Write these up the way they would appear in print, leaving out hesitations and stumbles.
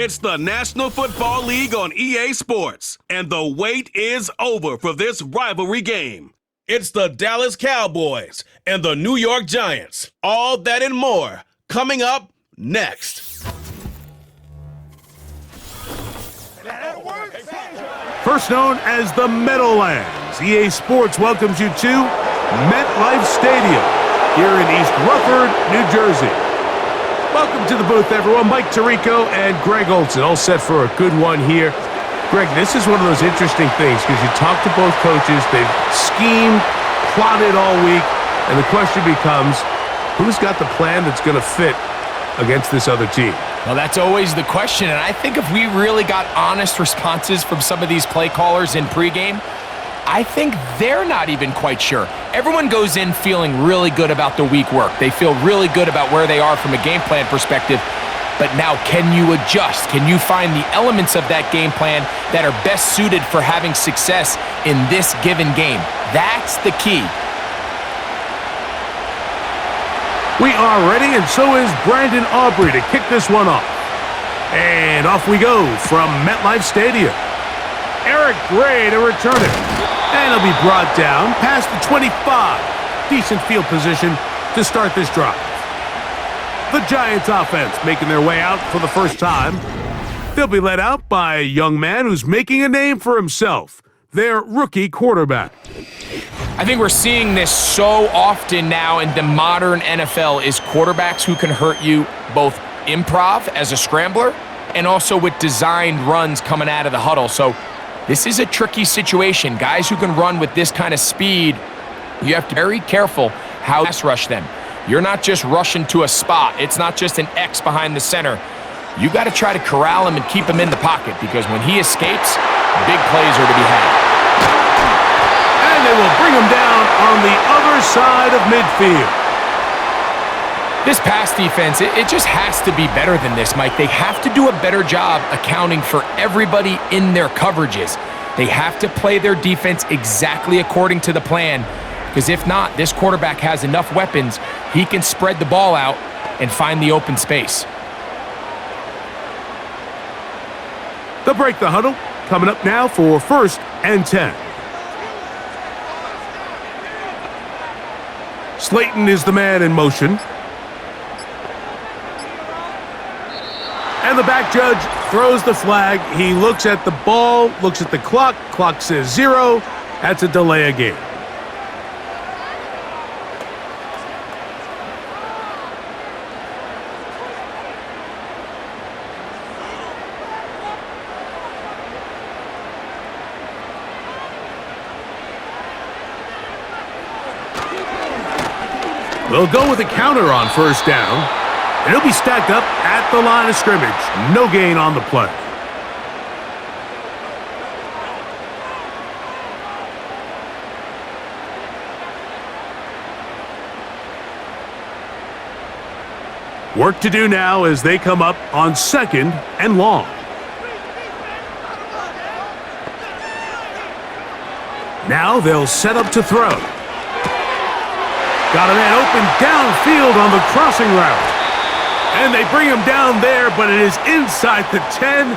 It's the National Football League on EA Sports, and the wait is over for this rivalry game. It's the Dallas Cowboys and the New York Giants. All that and more coming up next. First known as the Meadowlands, EA Sports welcomes you to MetLife Stadium here in East Rutherford, New Jersey. Welcome to the booth, everyone. Mike Tirico and Greg Olson, all set for a good one here. Greg, this is one of those interesting things because you talk to both coaches. They've schemed, plotted all week, and the question becomes, who's got the plan that's going to fit against this other team? Well, that's always the question, and I think if we really got honest responses from some of these play callers in pregame, I think they're not even quite sure. Everyone goes in feeling really good about the week work. They feel really good about where they are from a game plan perspective. But now, can you adjust? Can you find the elements of that game plan that are best suited for having success in this given game? That's the key. We are ready, and so is Brandon Aubrey to kick this one off. And off we go from MetLife Stadium. Eric Gray to return it. And he'll be brought down past the 25. Decent field position to start this drive. The Giants offense making their way out for the first time. They'll be led out by a young man who's making a name for himself, their rookie quarterback. I think we're seeing this so often now in the modern NFL is quarterbacks who can hurt you both improv as a scrambler and also with designed runs coming out of the huddle. So this is a tricky situation. Guys who can run with this kind of speed, you have to be very careful how you pass rush them. You're not just rushing to a spot. It's not just an X behind the center. You got to try to corral him and keep him in the pocket because when he escapes, big plays are to be had. And they will bring him down on the other side of midfield. This pass defense, it just has to be better than this, Mike. They have to do a better job accounting for everybody in their coverages. They have to play their defense exactly according to the plan, because if not, this quarterback has enough weapons, he can spread the ball out and find the open space. They'll break the huddle. Coming up now for 1st and 10. Slayton is the man in motion. And the back judge throws the flag. He looks at the ball, looks at the clock. Clock says 0. That's a delay of game. They'll go with a counter on 1st down. And he'll be stacked up at the line of scrimmage. No gain on the play. Work to do now as they come up on 2nd and long. Now they'll set up to throw. Got a man open downfield on the crossing route. And they bring him down there, but it is inside the 10.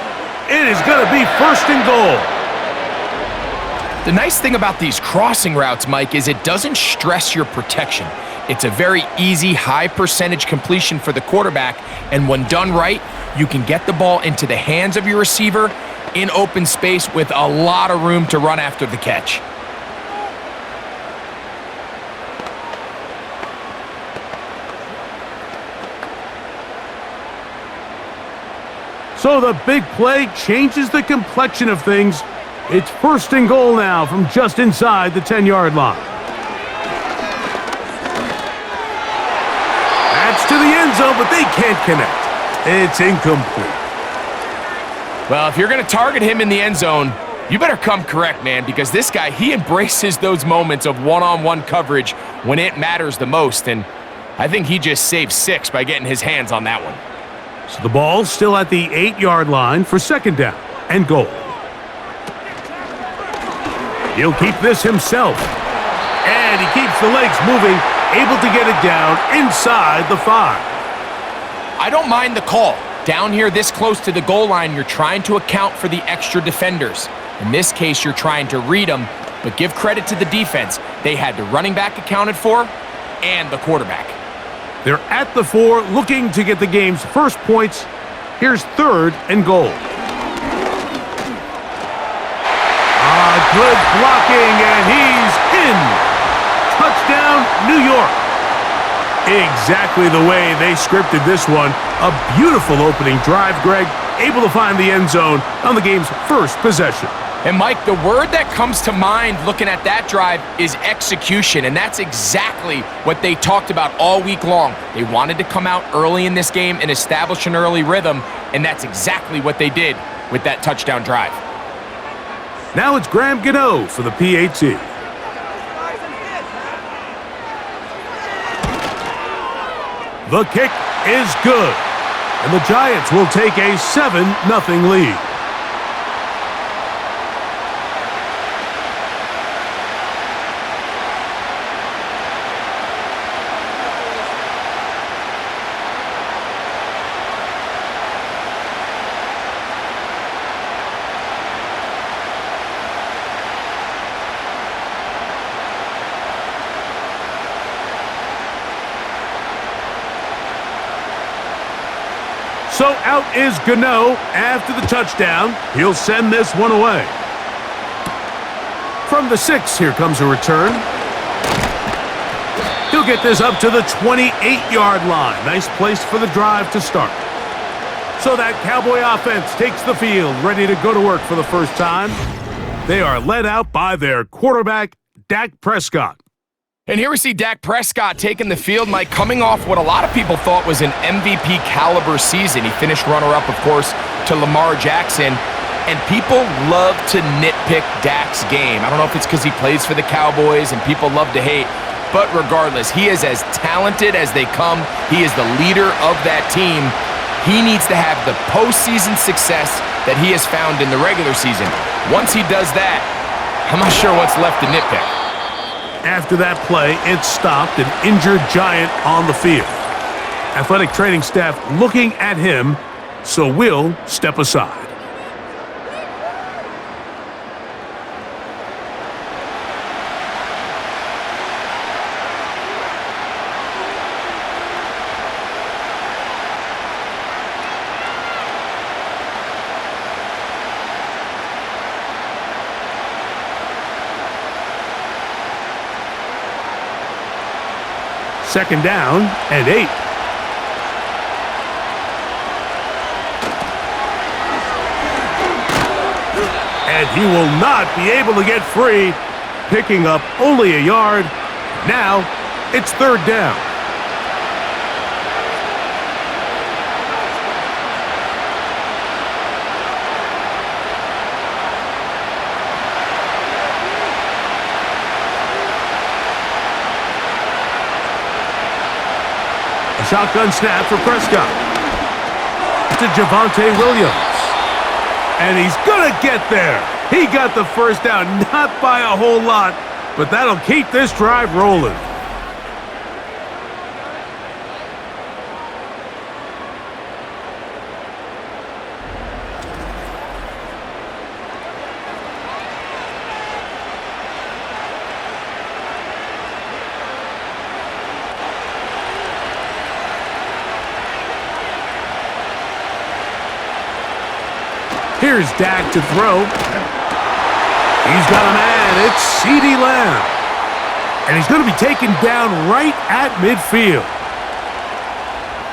It is going to be 1st and goal. The nice thing about these crossing routes, Mike, is it doesn't stress your protection. It's a very easy, high percentage completion for the quarterback, and when done right, you can get the ball into the hands of your receiver in open space with a lot of room to run after the catch. So the big play changes the complexion of things. It's 1st and goal now from just inside the 10-yard line. That's to the end zone, but they can't connect. It's incomplete. Well, if you're going to target him in the end zone, you better come correct, man, because this guy, he embraces those moments of one-on-one coverage when it matters the most, and I think he just saved 6 by getting his hands on that one. So the ball's still at the 8-yard line for 2nd down and goal. He'll keep this himself. And he keeps the legs moving, able to get it down inside the 5. I don't mind the call. Down here this close to the goal line, you're trying to account for the extra defenders. In this case, you're trying to read them, but give credit to the defense. They had the running back accounted for and the quarterback. They're at the 4, looking to get the game's first points. Here's 3rd and goal. Good blocking, and he's in. Touchdown, New York. Exactly the way they scripted this one. A beautiful opening drive, Greg. Able to find the end zone on the game's first possession. And Mike, the word that comes to mind looking at that drive is execution, and that's exactly what they talked about all week long. They wanted to come out early in this game and establish an early rhythm, and that's exactly what they did with that touchdown drive. Now it's Graham Gano for the PAT. The kick is good, and the Giants will take a 7-0 lead. So out is Gano after the touchdown. He'll send this one away. From the 6, here comes a return. He'll get this up to the 28-yard line. Nice place for the drive to start. So that Cowboy offense takes the field, ready to go to work for the first time. They are led out by their quarterback, Dak Prescott. And here we see Dak Prescott taking the field, Mike, coming off what a lot of people thought was an MVP caliber season. He finished runner-up, of course, to Lamar Jackson. And people love to nitpick Dak's game. I don't know if it's because he plays for the Cowboys and people love to hate. But regardless, he is as talented as they come. He is the leader of that team. He needs to have the postseason success that he has found in the regular season. Once he does that, I'm not sure what's left to nitpick. After that play, it stopped an injured Giant on the field. Athletic training staff looking at him, so we'll step aside. Second down and 8. And he will not be able to get free, picking up only a yard. Now it's 3rd down. Shotgun snap for Prescott. To Javonte Williams. And he's going to get there. He got the first down, not by a whole lot, but that'll keep this drive rolling. Here's Dak to throw. He's got a man. It's CeeDee Lamb. And he's going to be taken down right at midfield.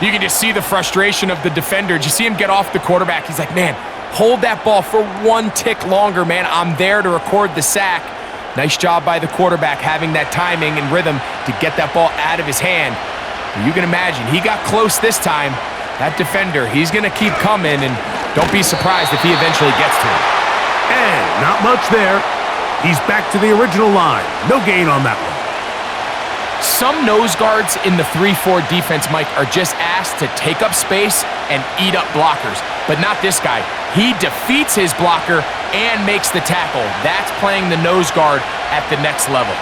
You can just see the frustration of the defender. Did you see him get off the quarterback? He's like, man, hold that ball for one tick longer, man. I'm there to record the sack. Nice job by the quarterback having that timing and rhythm to get that ball out of his hand. But you can imagine, he got close this time. That defender, he's going to keep coming, and don't be surprised if he eventually gets to him. And not much there. He's back to the original line. No gain on that one. Some nose guards in the 3-4 defense, Mike, are just asked to take up space and eat up blockers. But not this guy. He defeats his blocker and makes the tackle. That's playing the nose guard at the next level.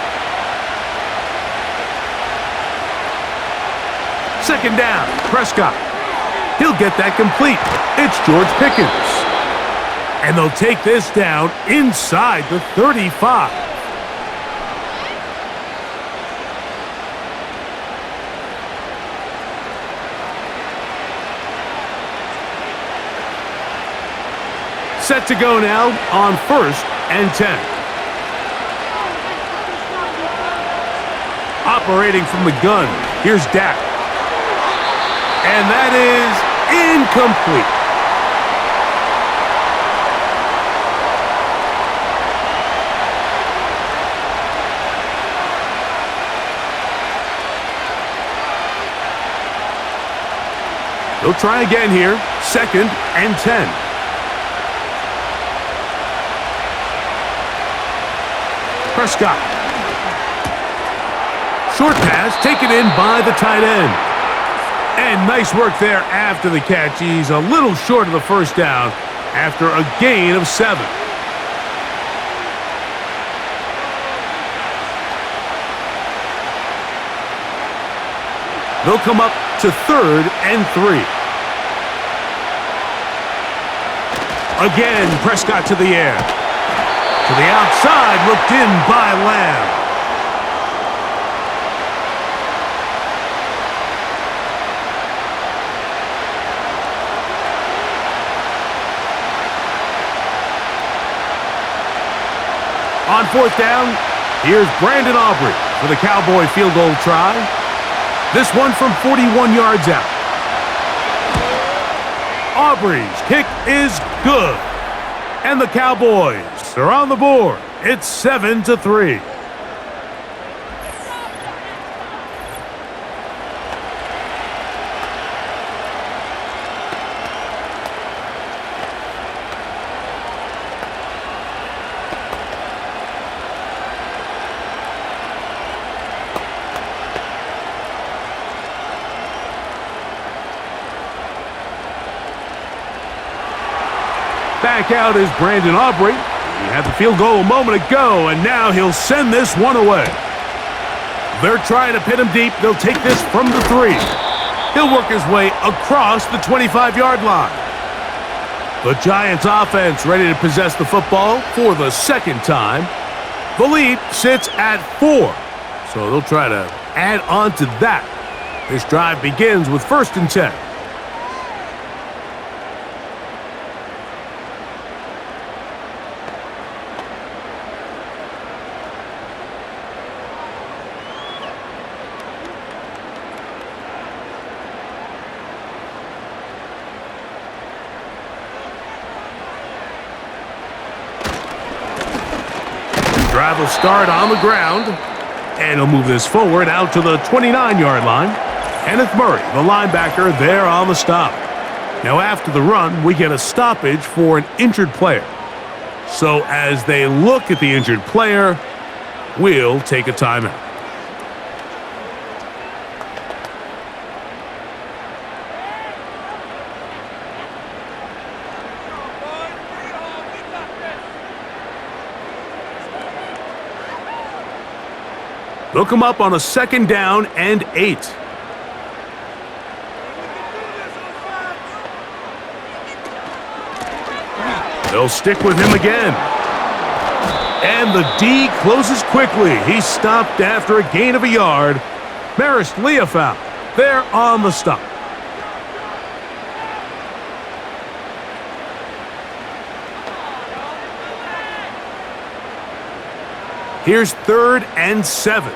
Second down, Prescott. He'll get that complete. It's George Pickens. And they'll take this down inside the 35. Set to go now on 1st and 10. Operating from the gun, here's Dak. And that is incomplete. They'll try again here, 2nd and 10. Prescott. Short pass taken in by the tight end. And nice work there after the catch. He's a little short of the first down after a gain of 7. They'll come up to 3rd and 3. Again, Prescott to the air. To the outside, looked in by Lamb. On 4th down, here's Brandon Aubrey for the Cowboy field goal try. This one from 41 yards out. Aubrey's kick is good. And the Cowboys are on the board. It's 7-3. Back out is Brandon Aubrey. He had the field goal a moment ago, and now he'll send this one away. They're trying to pin him deep. They'll take this from the 3. He'll work his way across the 25-yard line. The Giants offense ready to possess the football for the 2nd time. The lead sits at 4, so they'll try to add on to that. This drive begins with 1st and 10. Drive will start on the ground, and he'll move this forward out to the 29-yard line. Kenneth Murray, the linebacker, there on the stop. Now after the run, we get a stoppage for an injured player. So as they look at the injured player, we'll take a timeout. They'll come up on a 2nd down and 8. They'll stick with him again. And the D closes quickly. He's stopped after a gain of a yard. Marist Leofau there on the stop. Here's 3rd and 7.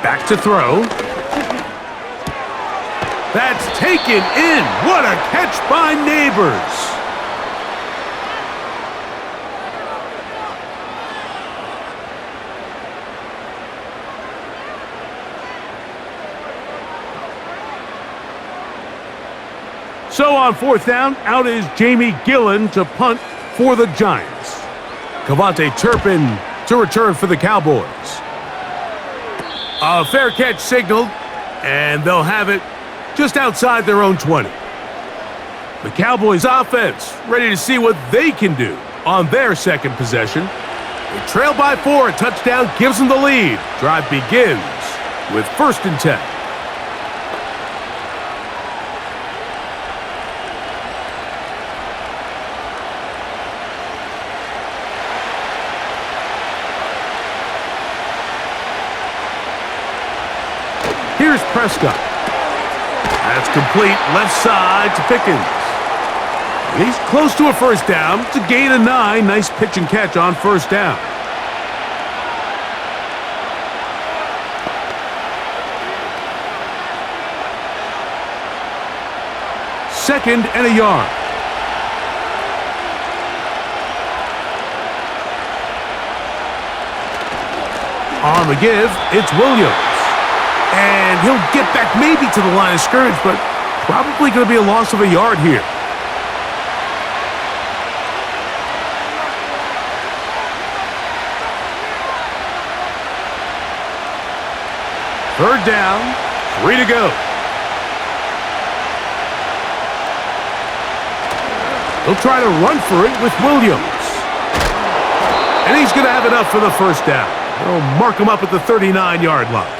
Back to throw. That's taken in. What a catch by Neighbors. So on 4th down, out is Jamie Gillen to punt for the Giants. Cavante Turpin to return for the Cowboys. A fair catch signaled, and they'll have it just outside their own 20. The Cowboys offense ready to see what they can do on their 2nd possession. They trail by 4. A touchdown gives them the lead. Drive begins with 1st and 10. Here's Prescott. That's complete, left side to Pickens. He's close to a 1st down. It's a gain of 9. Nice pitch and catch on 1st down. Second and a yard. On the give, it's Williams. And he'll get back maybe to the line of scrimmage, but probably going to be a loss of a yard here. Third down, 3 to go. He'll try to run for it with Williams. And he's going to have enough for the 1st down. They'll mark him up at the 39-yard line.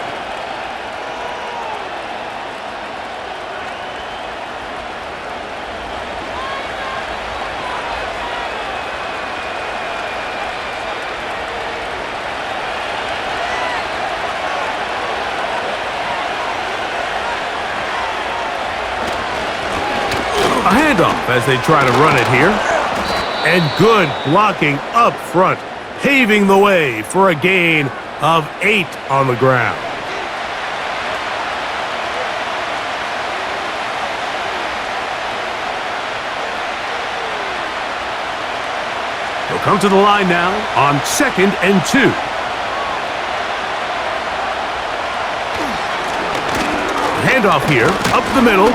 A handoff as they try to run it here. And good blocking up front, paving the way for a gain of 8 on the ground. He'll come to the line now on 2nd and 2. Handoff here, up the middle.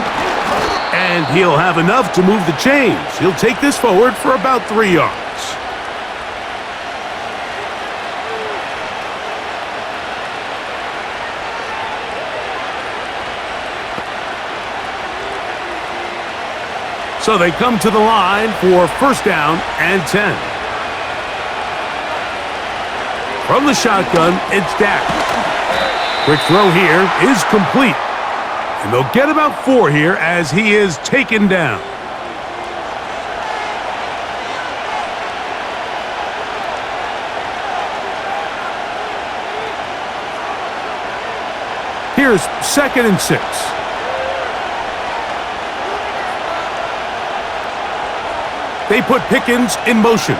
And he'll have enough to move the chains. He'll take this forward for about 3 yards. So they come to the line for 1st down and 10. From the shotgun, it's Dak. Quick throw here is complete. And they'll get about 4 here as he is taken down. Here's 2nd and 6. They put Pickens in motion.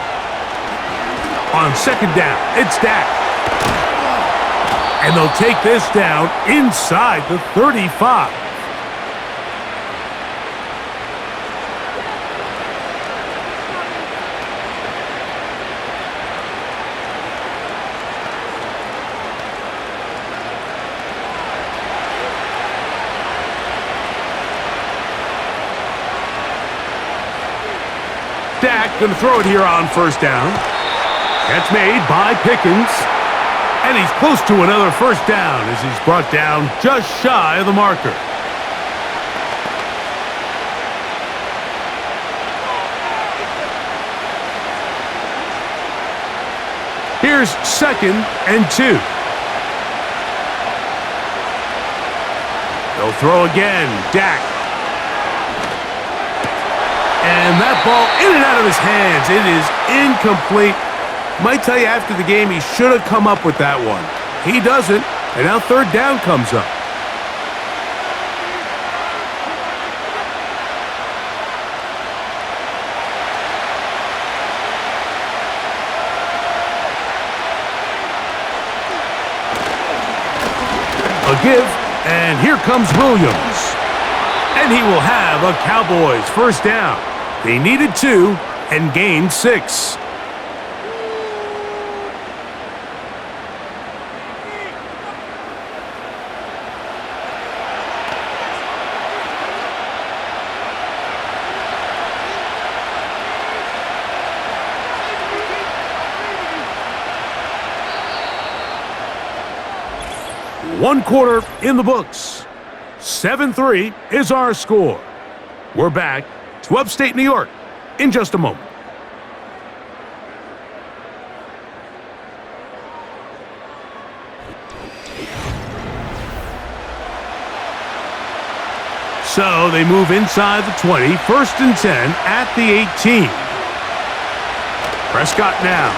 On 2nd down, it's Dak. And they'll take this down inside the 35. Dak going to throw it here on 1st down. Catch made by Pickens. And he's close to another 1st down as he's brought down just shy of the marker. Here's 2nd and 2. They'll throw again. Dak. And that ball in and out of his hands. It is incomplete. Might tell you after the game he should have come up with that one. He doesn't, and now 3rd down comes up. A give, and here comes Williams. And he will have a Cowboys 1st down. They needed 2 and gained 6. One quarter in the books. 7-3 is our score. We're back to upstate New York in just a moment. So they move inside the 20, 1st and 10 at the 18. Prescott now.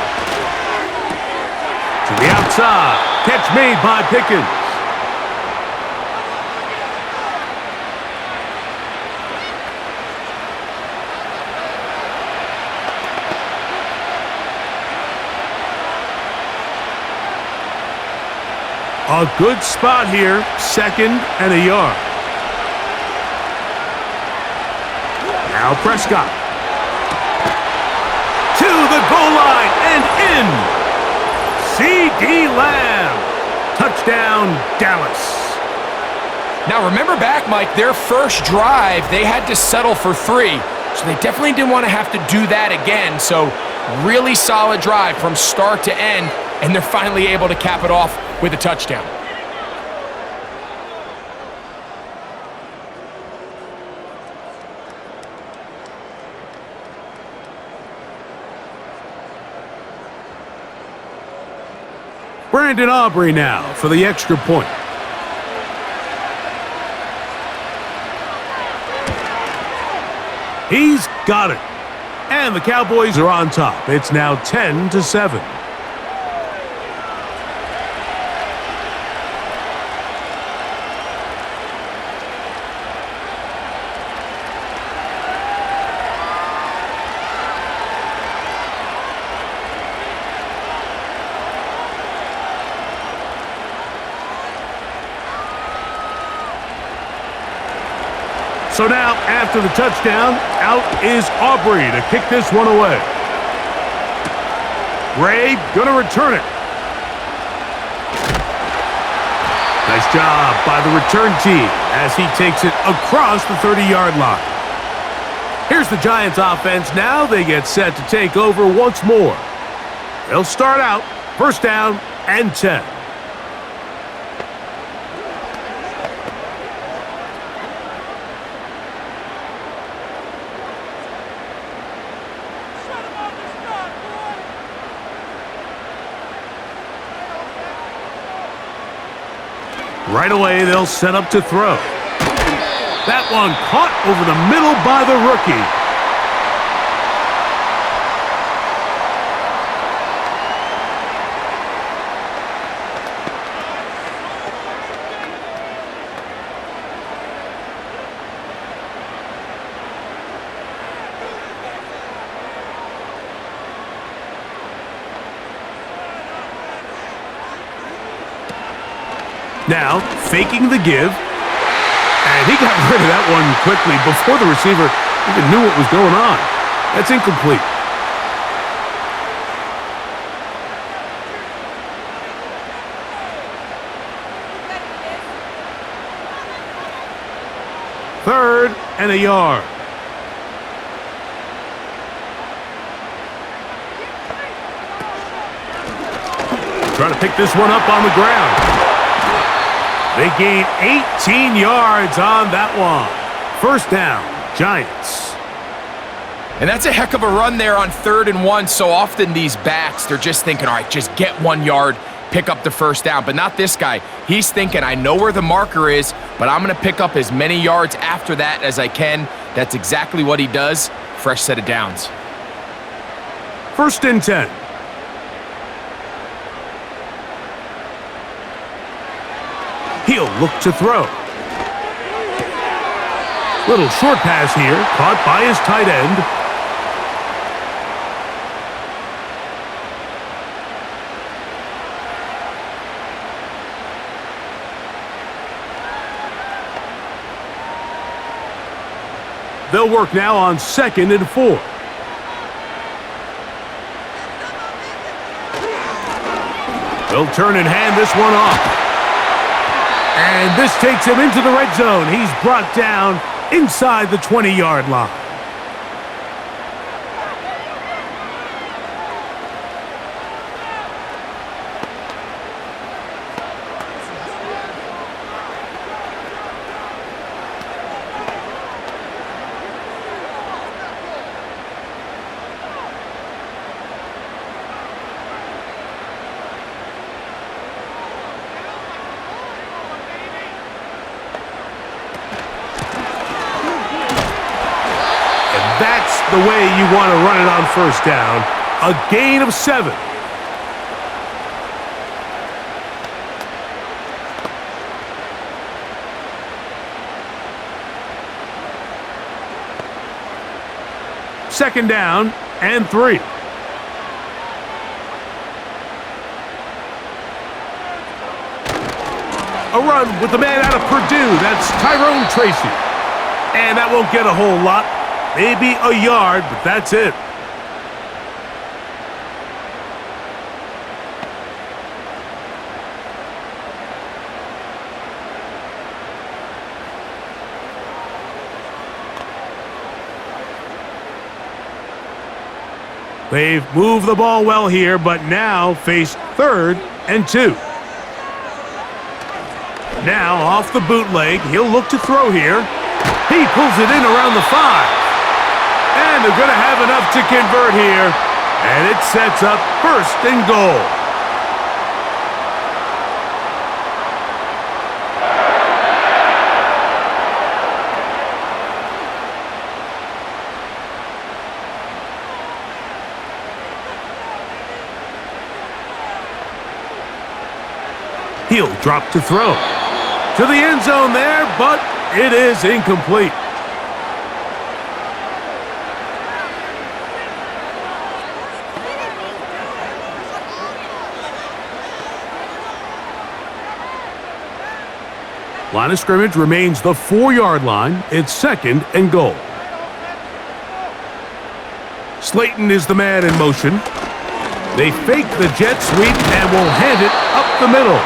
To the outside. Catch made by Pickens. A good spot here, 2nd and a yard. Now Prescott. To the goal line and in. C.D. Lamb. Touchdown, Dallas. Now remember back, Mike, their first drive, they had to settle for 3. So they definitely didn't want to have to do that again. So really solid drive from start to end, and they're finally able to cap it off with a touchdown. Brandon Aubrey now for the extra point. He's got it. And the Cowboys are on top. It's now 10-7. So now, after the touchdown, out is Aubrey to kick this one away. Ray gonna return it. Nice job by the return team as he takes it across the 30-yard line. Here's the Giants offense. Now they get set to take over once more. They'll start out 1st down and 10. Right away, they'll set up to throw. That one caught over the middle by the rookie. Now, faking the give. And he got rid of that one quickly before the receiver even knew what was going on. That's incomplete. Third and a yard. Trying to pick this one up on the ground. They gain 18 yards on that one. 1st down, Giants. And that's a heck of a run there on 3rd and 1. So often these backs, they're just thinking, all right, just get 1 yard, pick up the 1st down. But not this guy. He's thinking, I know where the marker is, but I'm going to pick up as many yards after that as I can. That's exactly what he does. Fresh set of downs. 1st and 10. He'll look to throw. Little short pass here, caught by his tight end. They'll work now on 2nd and 4. They'll turn and hand this one off. And this takes him into the red zone. He's brought down inside the 20-yard line. That's the way you want to run it on first down. A gain of 7. Second down and 3. A run with the man out of Purdue. That's Tyrone Tracy. And that won't get a whole lot. Maybe a yard, but that's it. They've moved the ball well here, but now face 3rd and 2. Now off the bootleg, he'll look to throw here. He pulls it in around the 5. And they're going to have enough to convert here. And it sets up 1st and goal. He'll drop to throw. To the end zone there, but it is incomplete. Line of scrimmage remains the 4-yard line. It's 2nd and goal. Slayton is the man in motion. They fake the jet sweep and will hand it up the middle.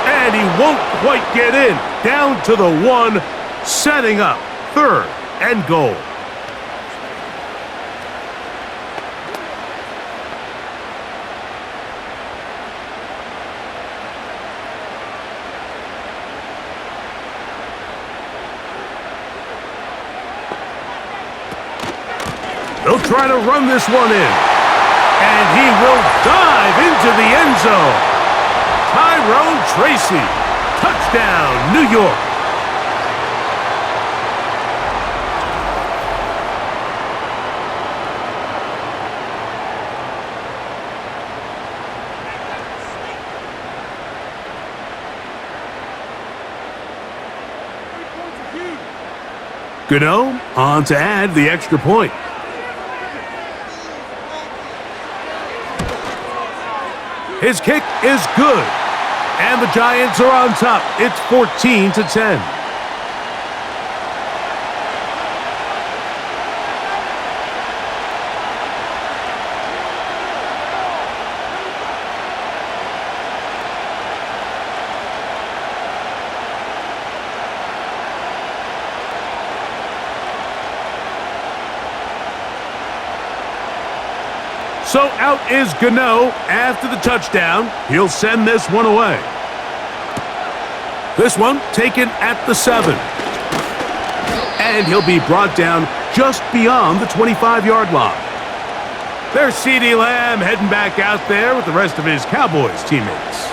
And he won't quite get in. Down to the 1, setting up 3rd and goal. They'll try to run this one in. And he will dive into the end zone. Tyrone Tracy. Touchdown, New York. Gano on to add the extra point. His kick is good. And the Giants are on top. It's 14-10. So out is Gano after the touchdown. He'll send this one away. This one taken at the 7. And he'll be brought down just beyond the 25-yard line. There's CeeDee Lamb heading back out there with the rest of his Cowboys teammates.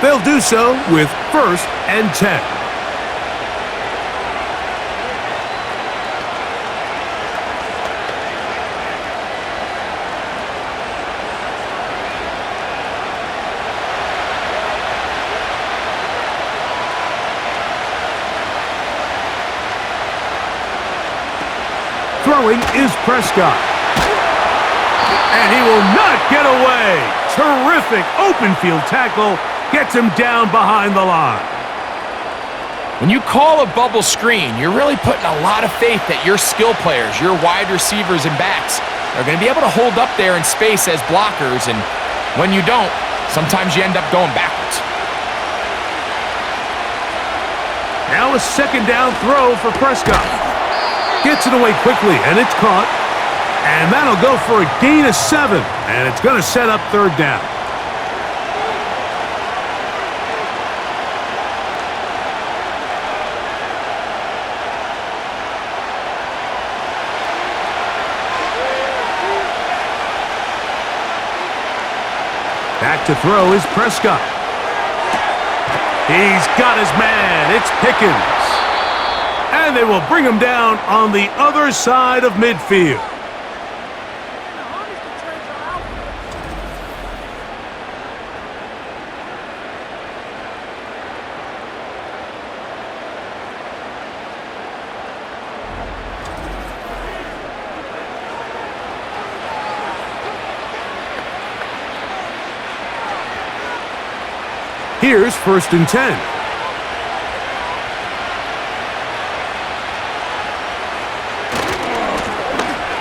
They'll do so with 1st and 10. Throwing is Prescott. And he will not get away. Terrific open field tackle. Gets him down behind the line. When you call a bubble screen, you're really putting a lot of faith that your skill players, your wide receivers and backs, are going to be able to hold up there in space as blockers. And when you don't, sometimes you end up going backwards. Now a 2nd down throw for Prescott. Gets it away quickly, and it's caught. And that'll go for a gain of 7. And it's going to set up 3rd down. Back to throw is Prescott. He's got his man. It's Pickens. And they will bring him down on the other side of midfield. Here's 1st and 10.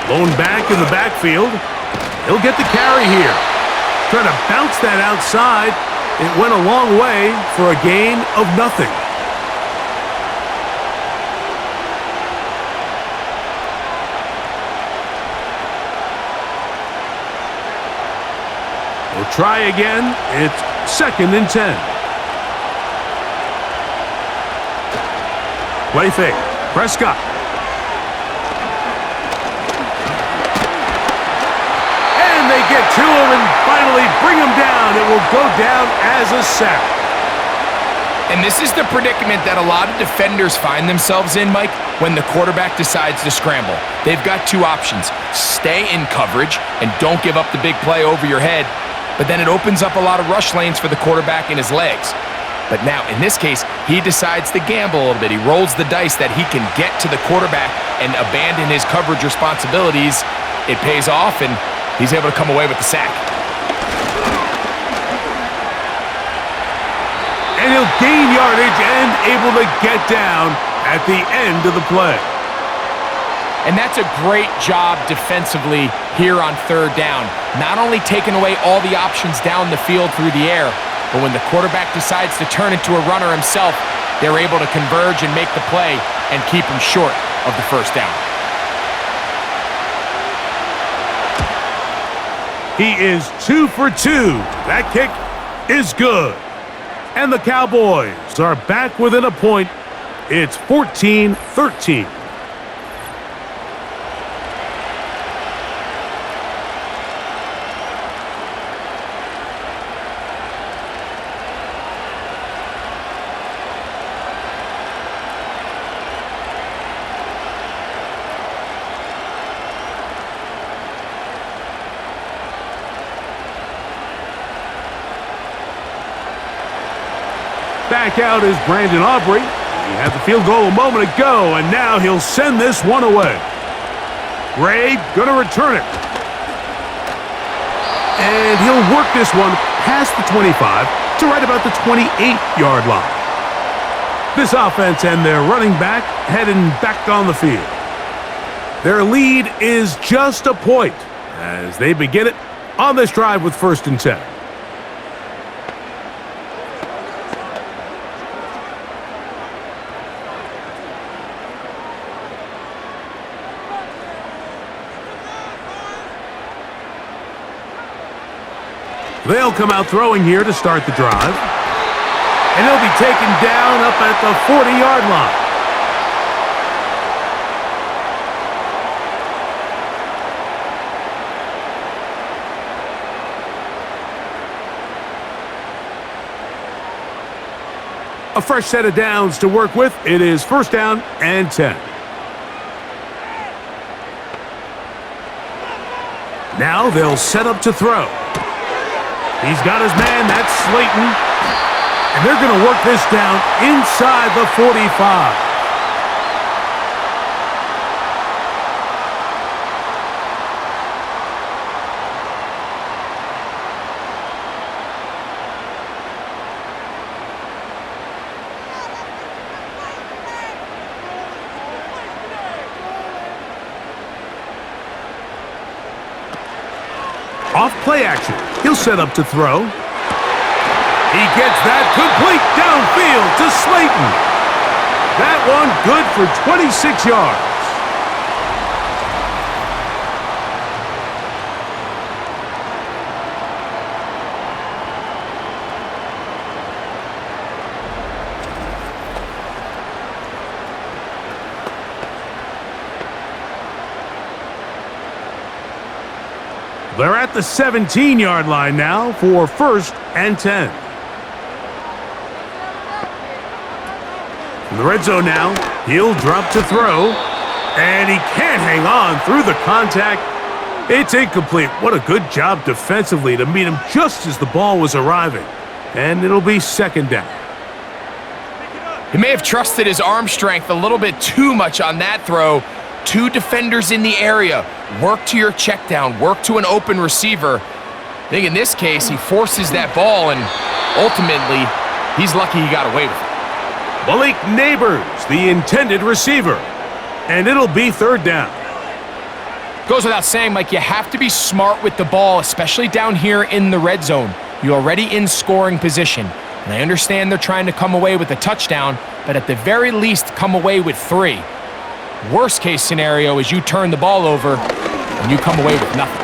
Lone back in the backfield. He'll get the carry here. Trying to bounce that outside. It went a long way for a gain of nothing. We'll try again. It's 2nd and 10. Play fake. Prescott. And they get to him and finally bring him down. It will go down as a sack. And this is the predicament that a lot of defenders find themselves in, Mike, when the quarterback decides to scramble. They've got two options. Stay in coverage and don't give up the big play over your head, but then it opens up a lot of rush lanes for the quarterback and his legs. But now, in this case, he decides to gamble a little bit. He rolls the dice that he can get to the quarterback and abandon his coverage responsibilities. It pays off, and he's able to come away with the sack. And he'll gain yardage and able to get down at the end of the play. And that's a great job defensively here on 3rd down. Not only taking away all the options down the field through the air, but when the quarterback decides to turn into a runner himself, they're able to converge and make the play and keep him short of the 1st down. He is 2 for 2. That kick is good. And the Cowboys are back within a point. It's 14-13. Back out is Brandon Aubrey. He had the field goal a moment ago, and now he'll send this one away. Gray going to return it. And he'll work this one past the 25 to right about the 28-yard line. This offense and their running back heading back on the field. Their lead is just a point as they begin it on this drive with 1st and 10. They'll come out throwing here to start the drive. And he'll be taken down up at the 40-yard line. A fresh set of downs to work with. It is 1st down and 10. Now they'll set up to throw. He's got his man, that's Slayton. And they're going to work this down inside the 45. Off play action. He'll set up to throw. He gets that complete downfield to Slayton. That one good for 26 yards. They're at the 17-yard line now for 1st and 10. In the red zone now, he'll drop to throw, and he can't hang on through the contact. It's incomplete. What a good job defensively to meet him just as the ball was arriving. And it'll be second down. He may have trusted his arm strength a little bit too much on that throw. Two defenders in the area. Work to your check down. Work to an open receiver. I think in this case, he forces that ball, and ultimately, he's lucky he got away with it. Malik Neighbors, the intended receiver. And it'll be third down. Goes without saying, Mike, you have to be smart with the ball, especially down here in the red zone. You're already in scoring position. And I understand they're trying to come away with a touchdown, but at the very least, come away with 3. Worst case scenario is you turn the ball over and you come away with nothing.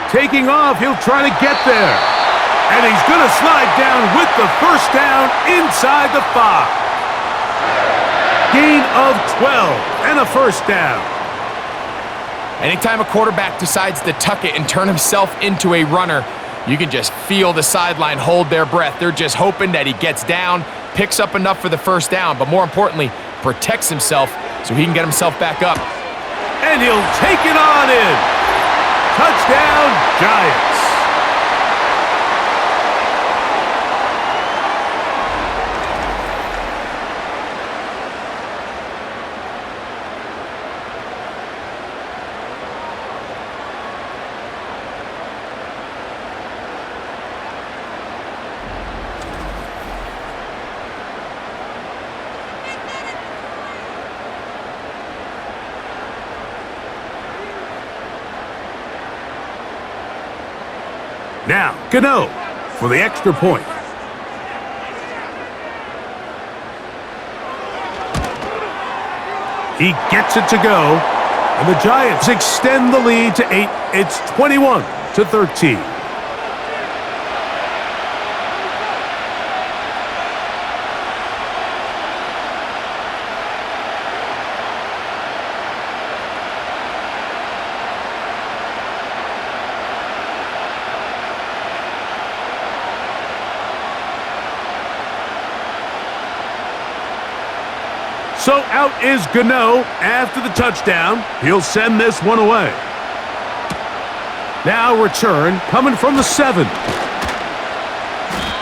Taking off, he'll try to get there. And he's going to slide down with the first down inside the 5. Gain of 12 and a first down. Anytime a quarterback decides to tuck it and turn himself into a runner, you can just feel the sideline hold their breath. They're just hoping that he gets down, picks up enough for the first down, but more importantly, protects himself so he can get himself back up. And he'll take it on in. Touchdown, Giants. Now, Gano for the extra point. He gets it to go, and the Giants extend the lead to 8. It's 21-13. So out is Gano after the touchdown. He'll send this one away. Now return coming from the 7.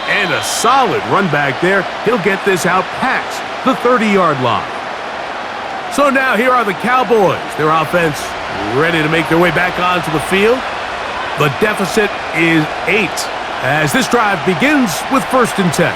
And a solid run back there. He'll get this out past the 30-yard line. So now here are the Cowboys. Their offense ready to make their way back onto the field. The deficit is 8 as this drive begins with 1st and 10.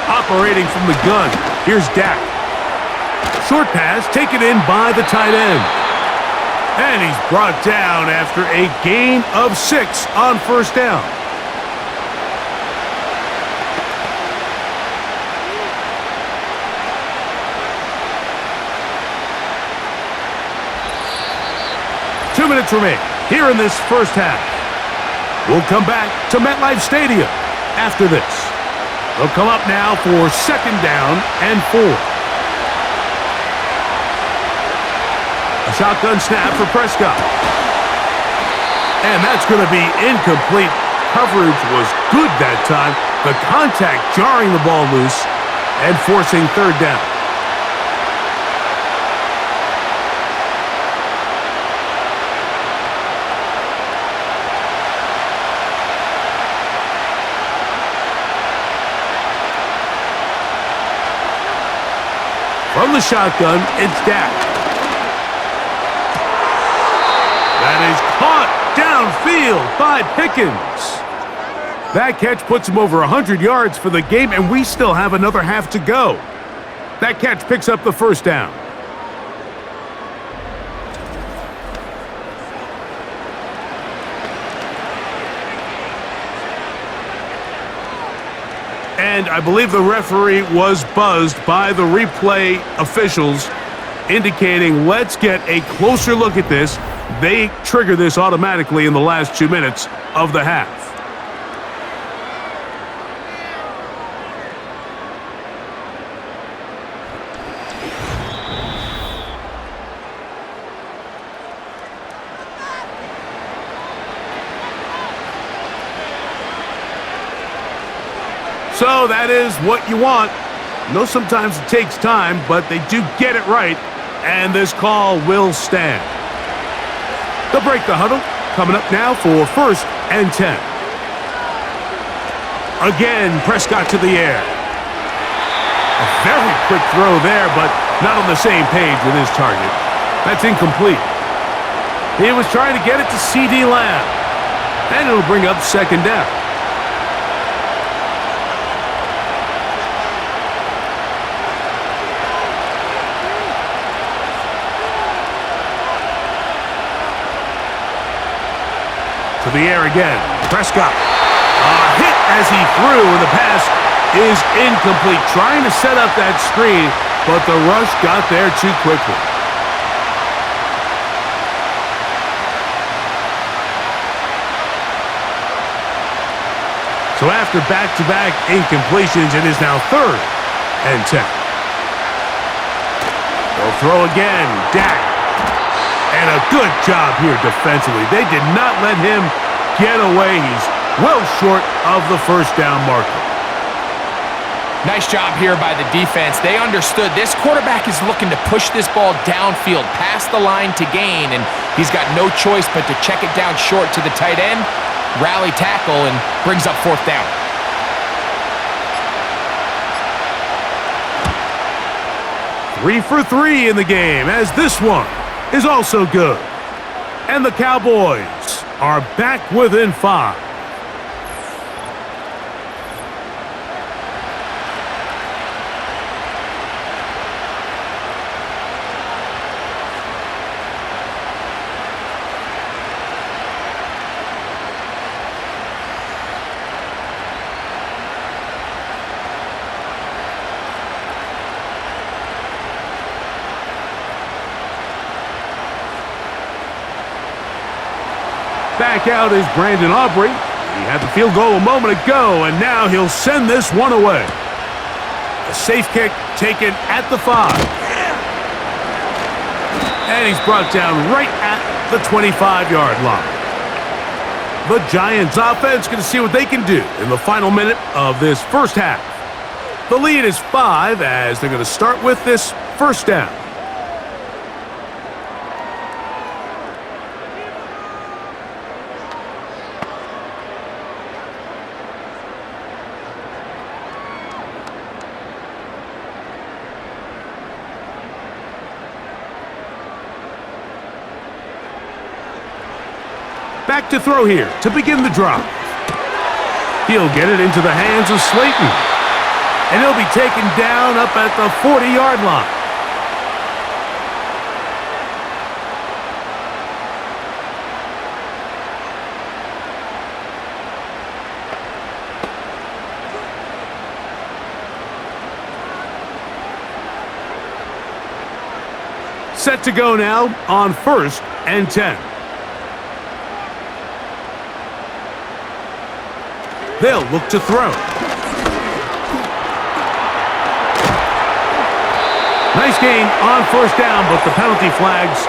Operating from the gun, here's Dak. Short pass taken in by the tight end. And he's brought down after a gain of 6 on 1st down. Two minutes remain here in this first half. We'll come back to MetLife Stadium after this. They'll come up now for 2nd down and 4. A shotgun snap for Prescott. And that's going to be incomplete. Coverage was good that time. The contact jarring the ball loose and forcing 3rd down. From the shotgun, it's Dak. That is caught downfield by Pickens. That catch puts him over 100 yards for the game, and we still have another half to go. That catch picks up the 1st down. And I believe the referee was buzzed by the replay officials, indicating let's get a closer look at this. They trigger this automatically in the last 2 minutes of the half. So that is what you want. I know sometimes it takes time, but they do get it right, and this call will stand. They'll break the huddle. Coming up now for 1st and 10. Again, Prescott to the air. A very quick throw there, but not on the same page with his target. That's incomplete. He was trying to get it to C.D. Lamb, and it'll bring up 2nd down. To the air again. Prescott. A hit as he threw, and the pass is incomplete. Trying to set up that screen, but the rush got there too quickly. So after back-to-back incompletions, it is now 3rd and 10. They'll throw again. Dak. And a good job here defensively. They did not let him get away. He's well short of the 1st down marker. Nice job here by the defense. They understood this quarterback is looking to push this ball downfield past the line to gain, and he's got no choice but to check it down short to the tight end, rally tackle, and brings up 4th down. Three for 3 in the game, as this one is also good. And the Cowboys are back within 5. Back out is Brandon Aubrey. He had the field goal a moment ago, and now he'll send this one away. A safe kick taken at the 5. And he's brought down right at the 25-yard line. The Giants offense going to see what they can do in the final minute of this 1st half. The lead is 5 as they're going to start with this 1st down. Back to throw here to begin the drive. He'll get it into the hands of Slayton. And he'll be taken down up at the 40-yard line. Set to go now on 1st and 10. They'll look to throw. Nice gain on 1st down, but the penalty flags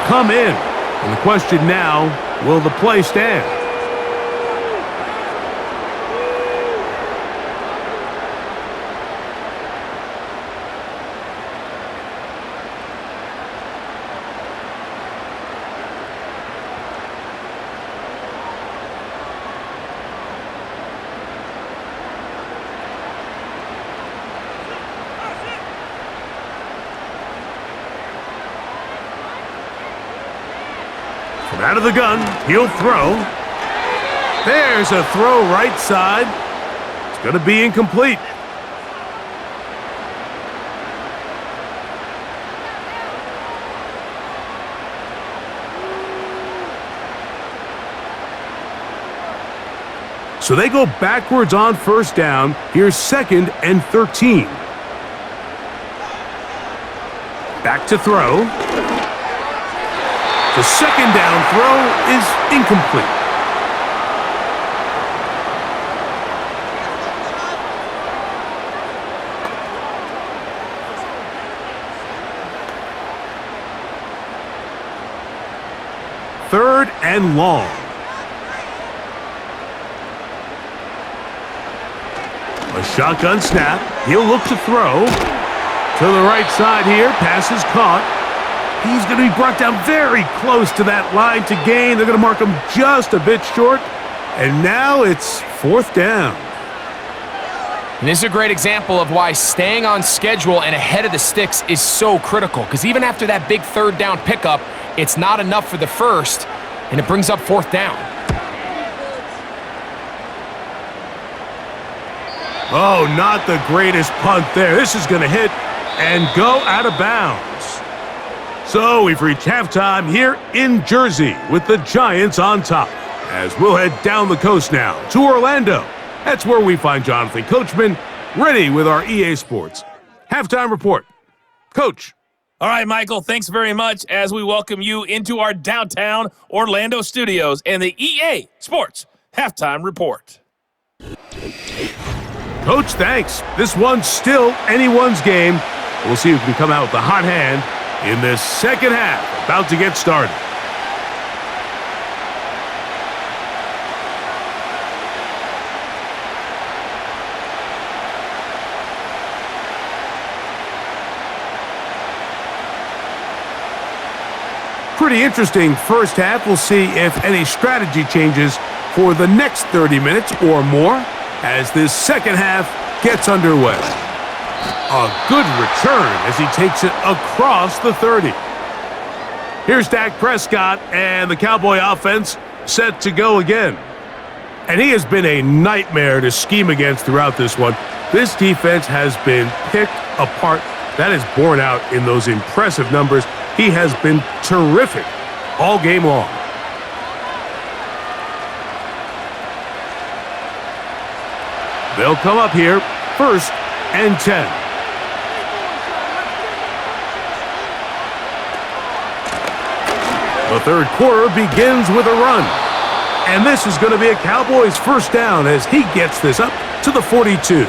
come in. And the question now, will the play stand? From out of the gun, he'll throw. There's a throw right side. It's going to be incomplete. So they go backwards on 1st down. Here's 2nd and 13. Back to throw. The 2nd down throw is incomplete. Third and long. A shotgun snap. He'll look to throw. To the right side here. Pass is caught. He's going to be brought down very close to that line to gain. They're going to mark him just a bit short. And now it's 4th down. And this is a great example of why staying on schedule and ahead of the sticks is so critical. Because even after that big 3rd down pickup, it's not enough for the first, and it brings up 4th down. Oh, not the greatest punt there. This is going to hit and go out of bounds. So we've reached halftime here in Jersey with the Giants on top. As we'll head down the coast now to Orlando. That's where we find Jonathan Coachman ready with our EA Sports halftime report. Coach. All right, Michael, thanks very much as we welcome you into our downtown Orlando studios and the EA Sports halftime report. Coach, thanks. This one's still anyone's game. We'll see who can come out with the hot hand in this second half, about to get started. Pretty interesting first half. We'll see if any strategy changes for the next 30 minutes or more as this second half gets underway. A good return as he takes it across the 30. Here's Dak Prescott and the Cowboy offense set to go again. And he has been a nightmare to scheme against throughout this one. This defense has been picked apart. That is borne out in those impressive numbers. He has been terrific all game long. They'll come up here, 1st and 10. The third quarter begins with a run. And this is going to be a Cowboys 1st down as he gets this up to the 42.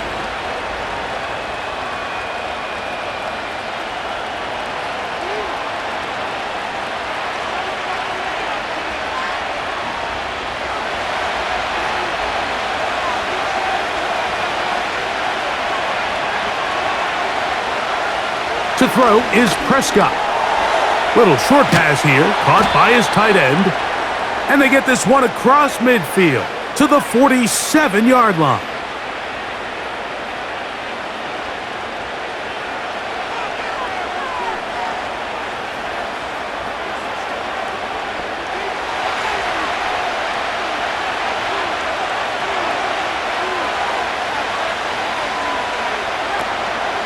To throw is Prescott. Little short pass here, caught by his tight end. And they get this one across midfield to the 47-yard line.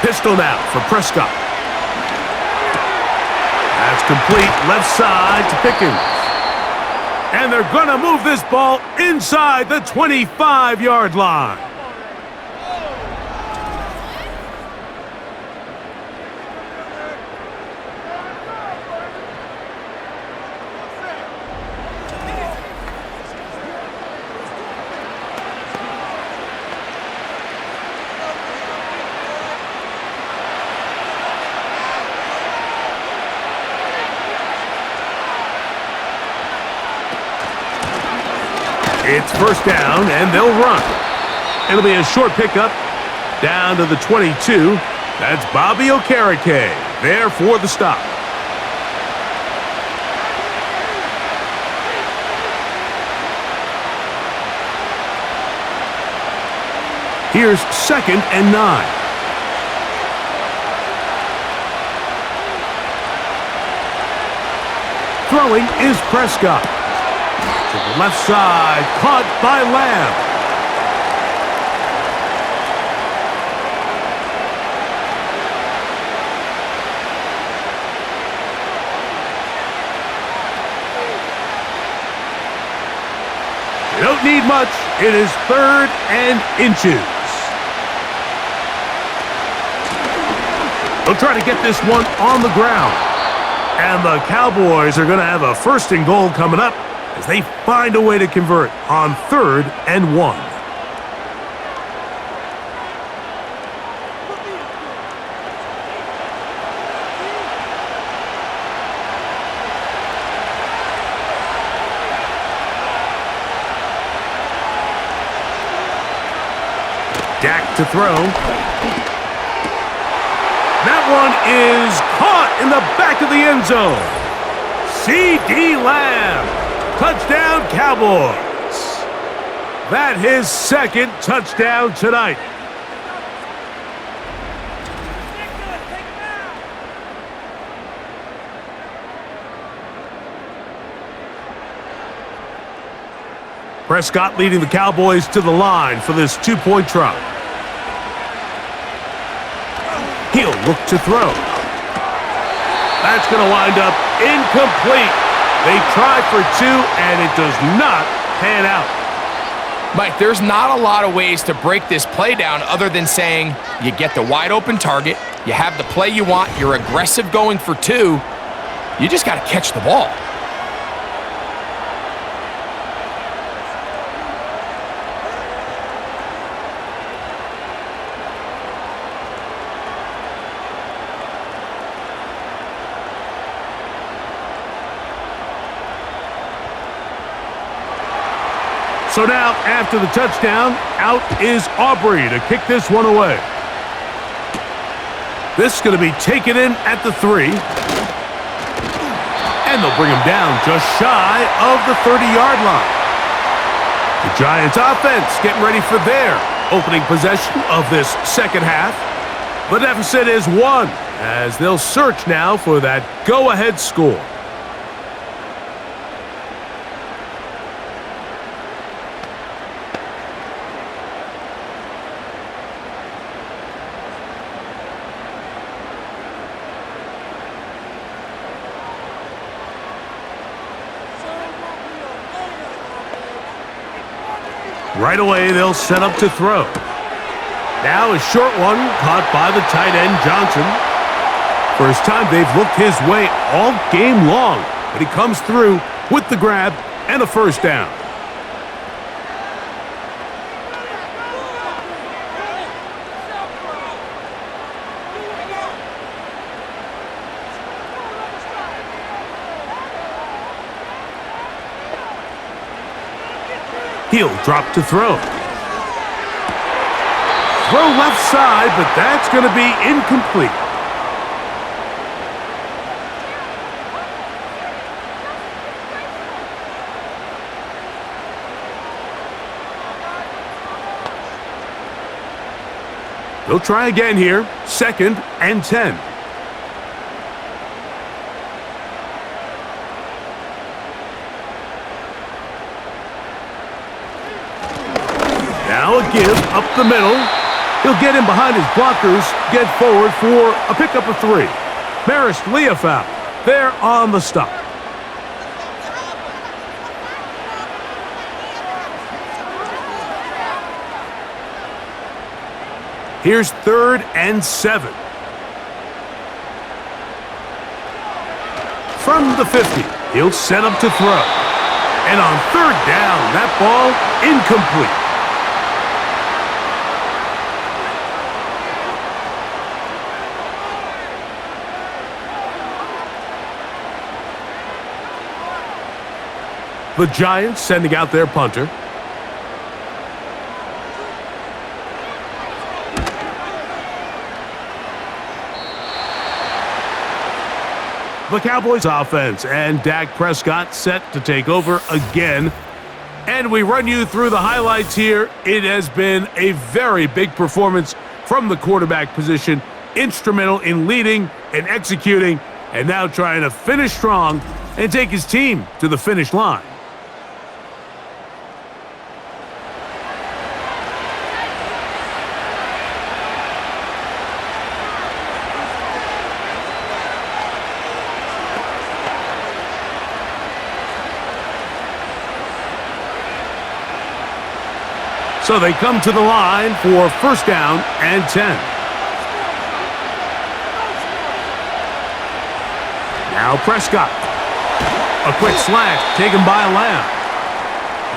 Pistol now for Prescott. That's complete left side to Pickens. And they're going to move this ball inside the 25-yard line. It's 1st down, and they'll run. It'll be a short pickup down to the 22. That's Bobby Okereke there for the stop. Here's 2nd and 9. Throwing is Prescott. To the left side, caught by Lamb. They don't need much. It is 3rd and inches. They'll try to get this one on the ground. And the Cowboys are going to have a 1st and goal coming up as they find a way to convert on 3rd and 1. Dak to throw. That one is caught in the back of the end zone. C.D. Lamb. Touchdown, Cowboys. That his second touchdown tonight. Prescott leading the Cowboys to the line for this two-point try. He'll look to throw. That's going to wind up incomplete. They try for two, and it does not pan out. Mike, there's not a lot of ways to break this play down other than saying you get the wide open target, you have the play you want, you're aggressive going for two, you just got to catch the ball. So now, after the touchdown, out is Aubrey to kick this one away. This is going to be taken in at the 3. And they'll bring him down just shy of the 30-yard line. The Giants offense getting ready for their opening possession of this second half. The deficit is 1, as they'll search now for that go-ahead score. Right away, they'll set up to throw. Now a short one caught by the tight end, Johnson. First time they've looked his way all game long, but he comes through with the grab and a first down. He'll drop to throw. Throw left side, but that's going to be incomplete. They'll try again here. 2nd and 10. Now a give up the middle. He'll get in behind his blockers, get forward for a pickup of 3. Marist Leofau there on the stop. Here's 3rd and 7. From the 50, he'll set up to throw. And on 3rd down, that ball incomplete. The Giants sending out their punter. The Cowboys offense and Dak Prescott set to take over again. And we run you through the highlights here. It has been a very big performance from the quarterback position. Instrumental in leading and executing, and now trying to finish strong and take his team to the finish line. So they come to the line for 1st down and 10. Now Prescott. A quick slant taken by Lamb.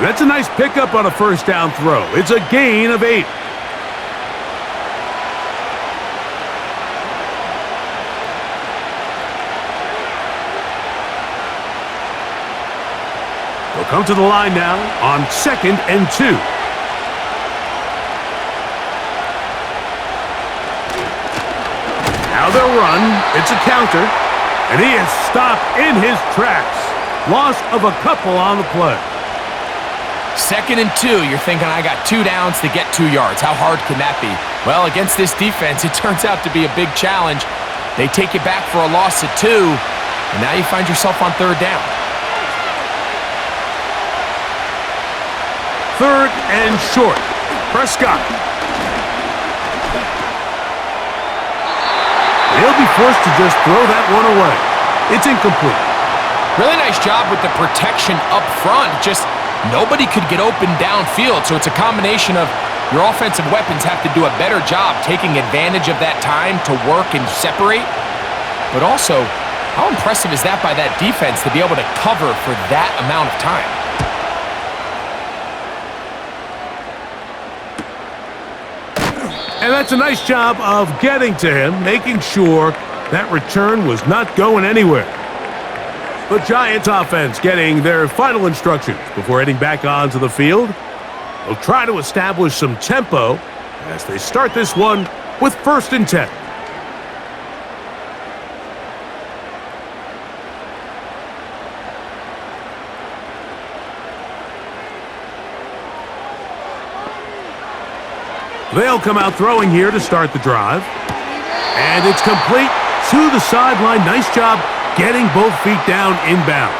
That's a nice pickup on a 1st down throw. It's a gain of 8. They'll come to the line now on 2nd and 2. Now they'll run. It's a counter. And he is stopped in his tracks. Loss of a couple on the play. 2nd and 2, you're thinking, I got 2 downs to get 2 yards. How hard can that be? Well, against this defense, it turns out to be a big challenge. They take it back for a loss of 2, and now you find yourself on 3rd down. 3rd and short. Prescott. He'll be forced to just throw that one away. It's incomplete. Really nice job with the protection up front. Just nobody could get open downfield, so it's a combination of your offensive weapons have to do a better job taking advantage of that time to work and separate. But also, how impressive is that by that defense to be able to cover for that amount of time? And that's a nice job of getting to him, making sure that return was not going anywhere. The Giants offense getting their final instructions before heading back onto the field. They'll try to establish some tempo as they start this one with 1st and 10. They'll come out throwing here to start the drive. And it's complete to the sideline. Nice job getting both feet down inbounds.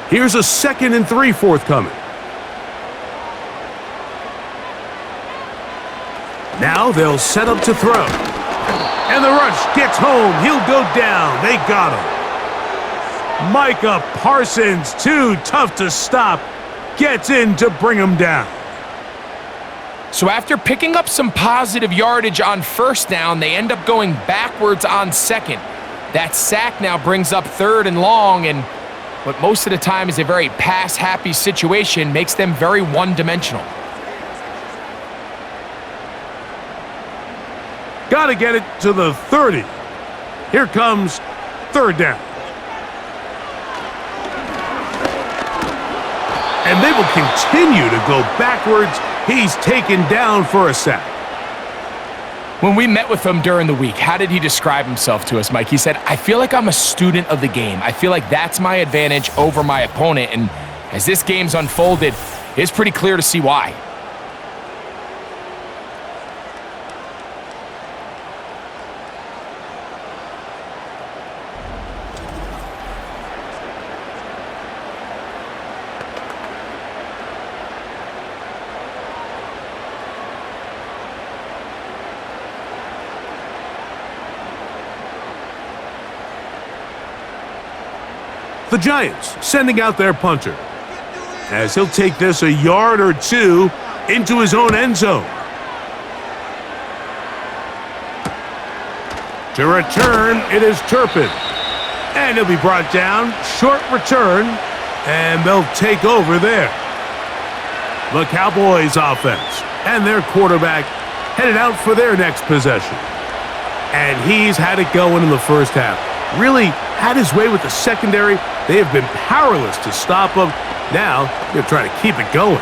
Here's a 2nd and 3 forthcoming. Now they'll set up to throw. And the rush gets home. He'll go down. They got him. Micah Parsons, too tough to stop, gets in to bring him down. So after picking up some positive yardage on 1st down, they end up going backwards on 2nd. That sack now brings up 3rd and long, and what most of the time is a very pass-happy situation makes them very one-dimensional. Got to get it to the 30. Here comes 3rd down. And they will continue to go backwards. He's taken down for a sack. When we met with him during the week, how did he describe himself to us, Mike? He said, I feel like I'm a student of the game. I feel like that's my advantage over my opponent. And as this game's unfolded, it's pretty clear to see why. The Giants sending out their punter as he'll take this a yard or 2 into his own end zone. To return, it is Turpin. And he'll be brought down. Short return, and they'll take over there. The Cowboys offense and their quarterback headed out for their next possession. And he's had it going in the 1st half. Really had his way with the secondary. They have been powerless to stop him. Now they're trying to keep it going.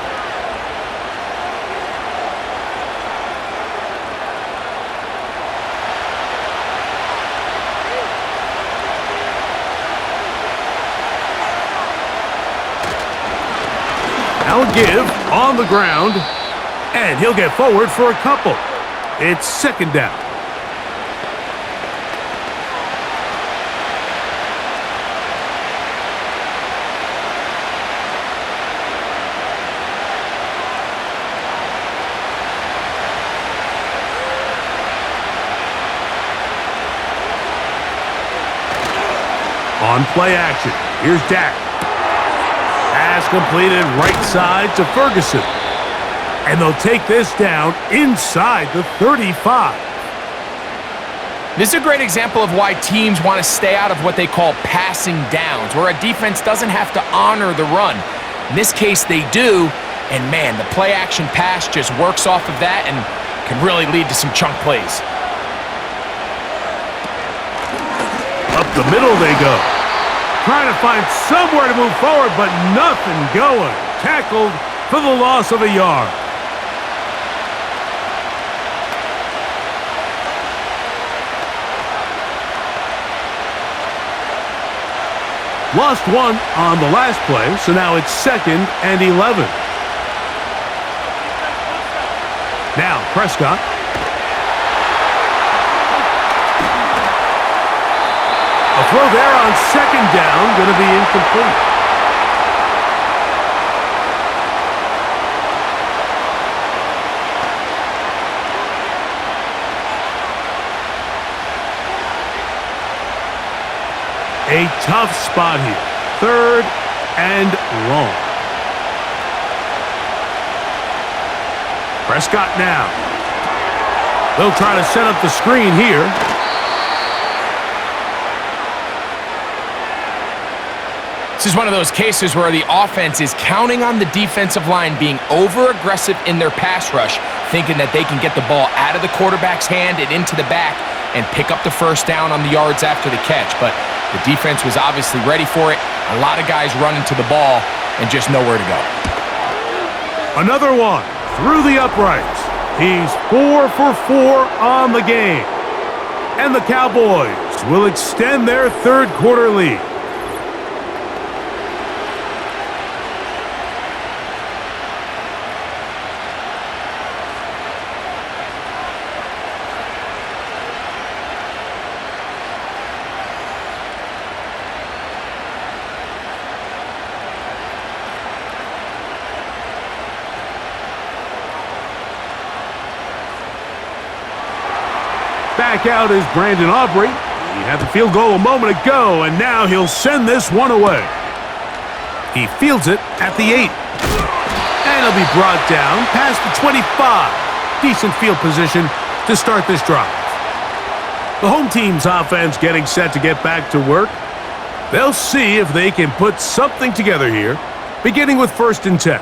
Now a give on the ground, and he'll get forward for a couple. It's 2nd down. On play action, here's Dak. Pass completed right side to Ferguson. And they'll take this down inside the 35. This is a great example of why teams want to stay out of what they call passing downs, where a defense doesn't have to honor the run. In this case, they do, and man, the play action pass just works off of that and can really lead to some chunk plays. Up the middle they go. Trying to find somewhere to move forward, but nothing going. Tackled for the loss of a yard. Lost one on the last play, so now it's 2nd and 11. Now Prescott. A throw there on 2nd down, going to be incomplete. A tough spot here. 3rd and long. Prescott now. They'll try to set up the screen here. This is one of those cases where the offense is counting on the defensive line being over-aggressive in their pass rush, thinking that they can get the ball out of the quarterback's hand and into the back and pick up the first down on the yards after the catch. But the defense was obviously ready for it. A lot of guys running to the ball and just nowhere to go. Another one through the uprights. He's 4 for 4 on the game. And the Cowboys will extend their 3rd quarter lead. Back out is Brandon Aubrey. He had the field goal a moment ago, and now he'll send this one away. He fields it at the 8. And he'll be brought down past the 25. Decent field position to start this drive. The home team's offense getting set to get back to work. They'll see if they can put something together here, beginning with 1st and 10.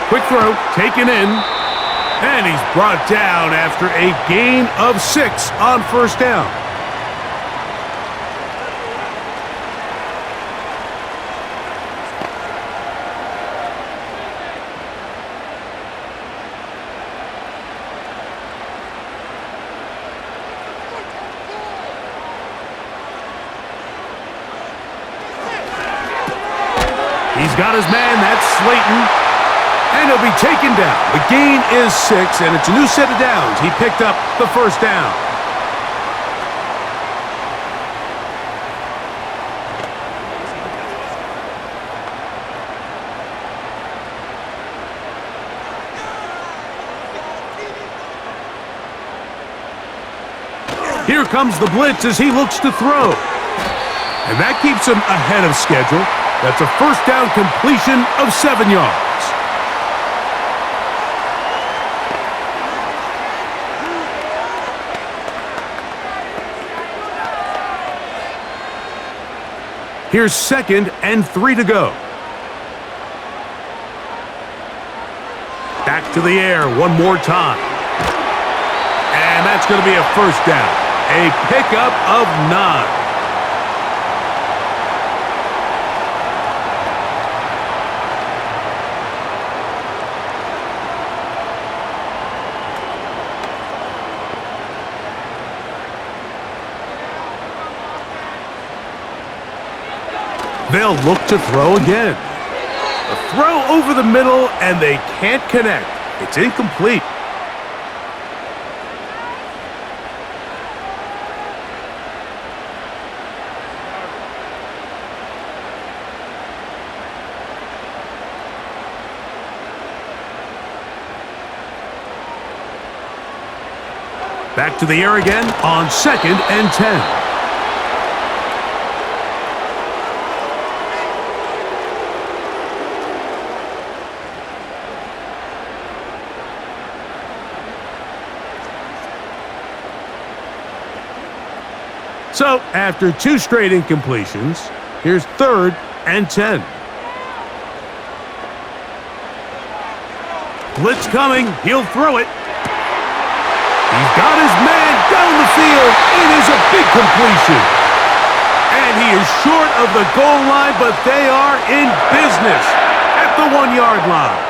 Quick throw, taken in, and he's brought down after a gain of 6 on 1st down. He's got his man, that's Slayton. And he'll be taken down. The gain is 6, and it's a new set of downs. He picked up the 1st down. Here comes the blitz as he looks to throw. And that keeps him ahead of schedule. That's a 1st down completion of 7 yards. Here's 2nd and 3 to go. Back to the air one more time. And that's going to be a 1st down. A pickup of 9. They'll look to throw again. A throw over the middle, and they can't connect. It's incomplete. Back to the air again on 2nd and 10. So, after 2 straight incompletions, here's 3rd and 10. Blitz coming. He'll throw it. He's got his man down the field. It is a big completion. And he is short of the goal line, but they are in business at the 1-yard line.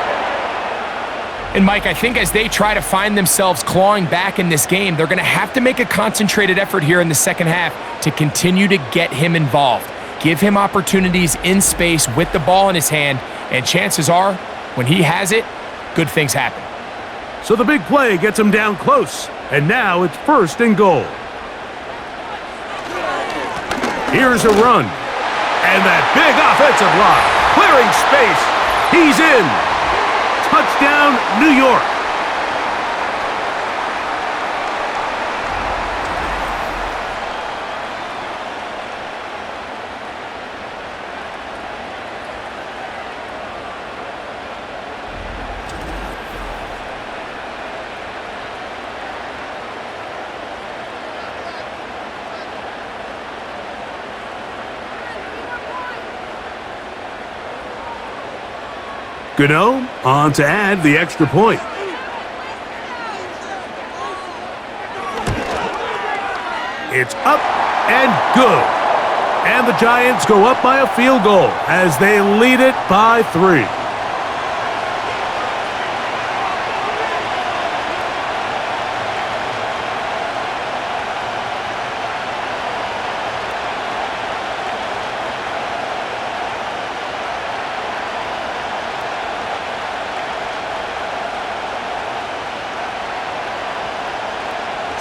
And Mike, I think as they try to find themselves clawing back in this game, they're going to have to make a concentrated effort here in the second half to continue to get him involved. Give him opportunities in space with the ball in his hand, and chances are, when he has it, good things happen. So the big play gets him down close, and now it's 1st and goal. Here's a run, and that big offensive line, clearing space, he's in. Touchdown, New York. Gano on to add the extra point. It's up and good. And the Giants go up by a field goal as they lead it by 3.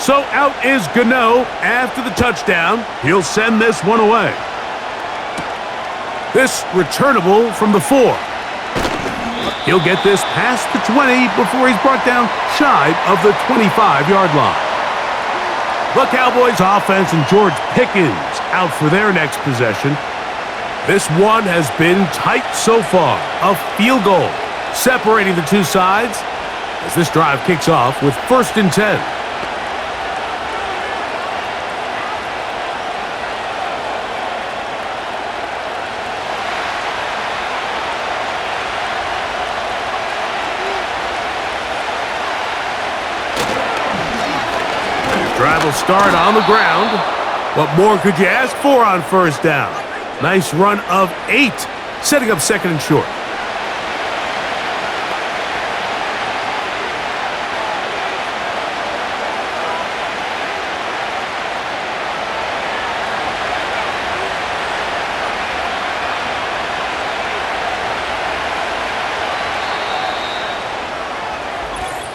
So out is Gano after the touchdown. He'll send this one away. This returnable from the 4. He'll get this past the 20 before he's brought down shy of the 25-yard line. The Cowboys offense and George Pickens out for their next possession. This one has been tight so far. A field goal separating the two sides as this drive kicks off with 1st and 10. Drive will start on the ground. What more could you ask for on 1st down? Nice run of 8, setting up 2nd and short.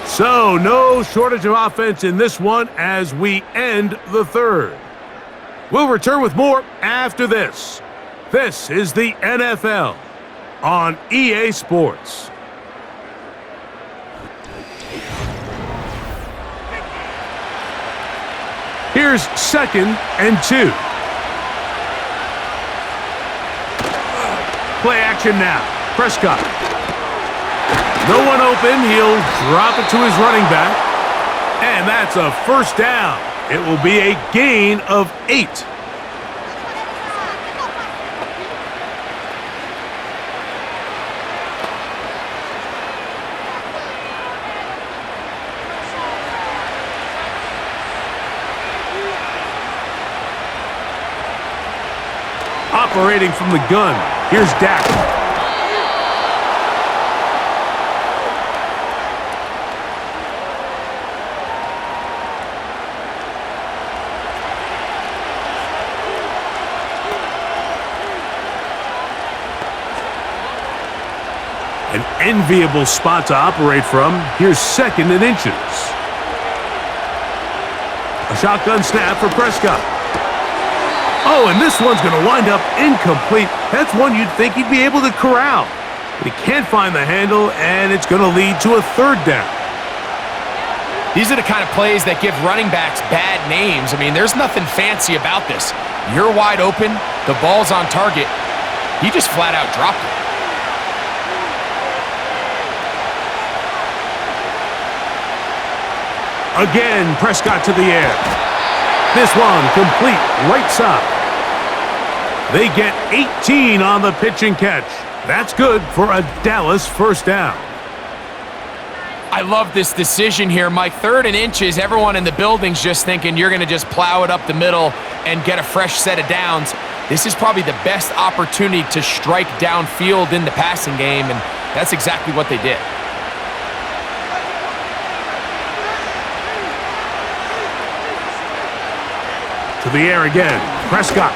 So, no shortage of offense in this one as we end the 3rd. We'll return with more after this. This is the NFL on EA Sports. Here's 2nd and 2. Play action now. Prescott. No one open. He'll drop it to his running back. And that's a 1st down. It will be a gain of 8. Operating from the gun. Here's Dak. An enviable spot to operate from. Here's 2nd and inches. A shotgun snap for Prescott. Oh, and this one's going to wind up incomplete. That's one you'd think he'd be able to corral. But he can't find the handle, and it's going to lead to a 3rd down. These are the kind of plays that give running backs bad names. I mean, there's nothing fancy about this. You're wide open. The ball's on target. He just flat out dropped it. Again, Prescott to the air. this one complete right side. They get 18 on the pitch and catch. That's good for a Dallas first down. I love this decision here, Mike. 3rd and inches, everyone in the building's just thinking you're going to just plow it up the middle and get a fresh set of downs. This is probably the best opportunity to strike downfield in the passing game, and that's exactly what they did. To the air again, Prescott.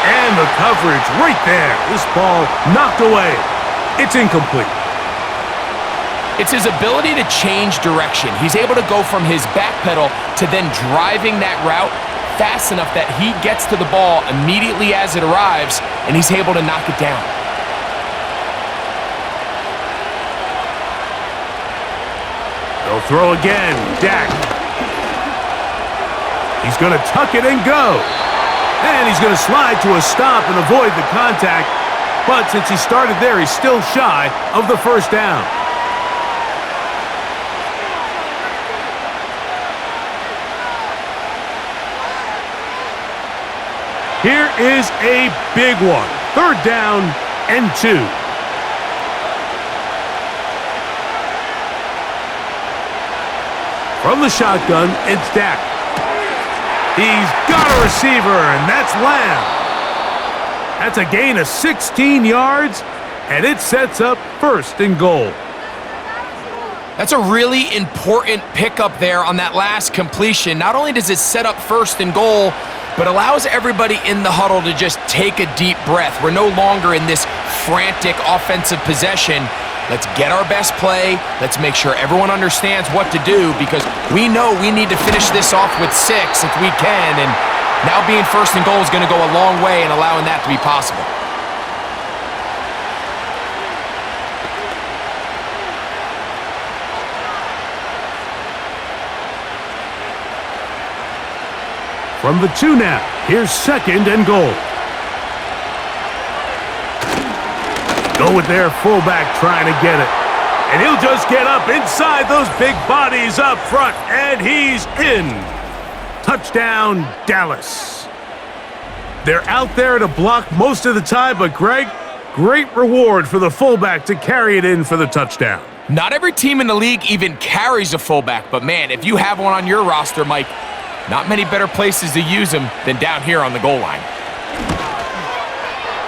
And the coverage right there. This ball knocked away. It's incomplete. It's his ability to change direction. He's able to go from his back pedal to then driving that route fast enough that he gets to the ball immediately as it arrives, and he's able to knock it down. They'll throw again. Dak. He's going to tuck it and go. And he's going to slide to a stop and avoid the contact. But since he started there, he's still shy of the first down. Here is a big one. 3rd down and 2. From the shotgun, it's Dak. He's got a receiver, and that's Lamb. That's a gain of 16 yards, and it sets up 1st and goal. That's a really important pickup there on that last completion. Not only does it set up 1st and goal, but allows everybody in the huddle to just take a deep breath. We're no longer in this frantic offensive possession. Let's get our best play. Let's make sure everyone understands what to do, because we know we need to finish this off with 6 if we can, and now being 1st and goal is going to go a long way in allowing that to be possible. From the 2 now, here's 2nd and goal. Go with their fullback trying to get it. And he'll just get up inside those big bodies up front, and he's in. Touchdown, Dallas. They're out there to block most of the time, but Greg, great reward for the fullback to carry it in for the touchdown. Not every team in the league even carries a fullback, but man, if you have one on your roster, Mike, not many better places to use them than down here on the goal line.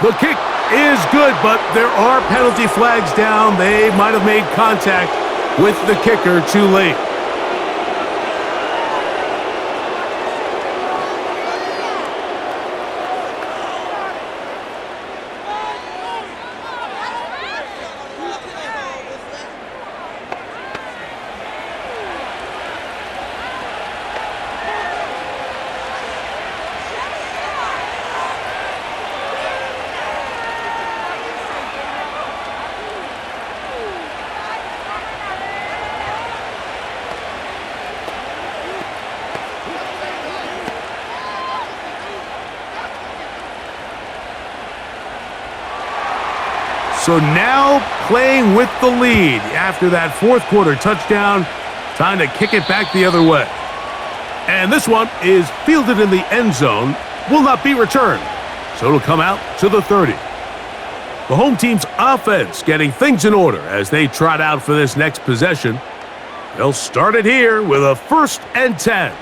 The kick is good, but there are penalty flags down. They might have made contact with the kicker too late. So now playing with the lead after that 4th quarter touchdown, time to kick it back the other way. And this one is fielded in the end zone, will not be returned. So it'll come out to the 30. The home team's offense getting things in order as they trot out for this next possession. They'll start it here with a 1st and 10.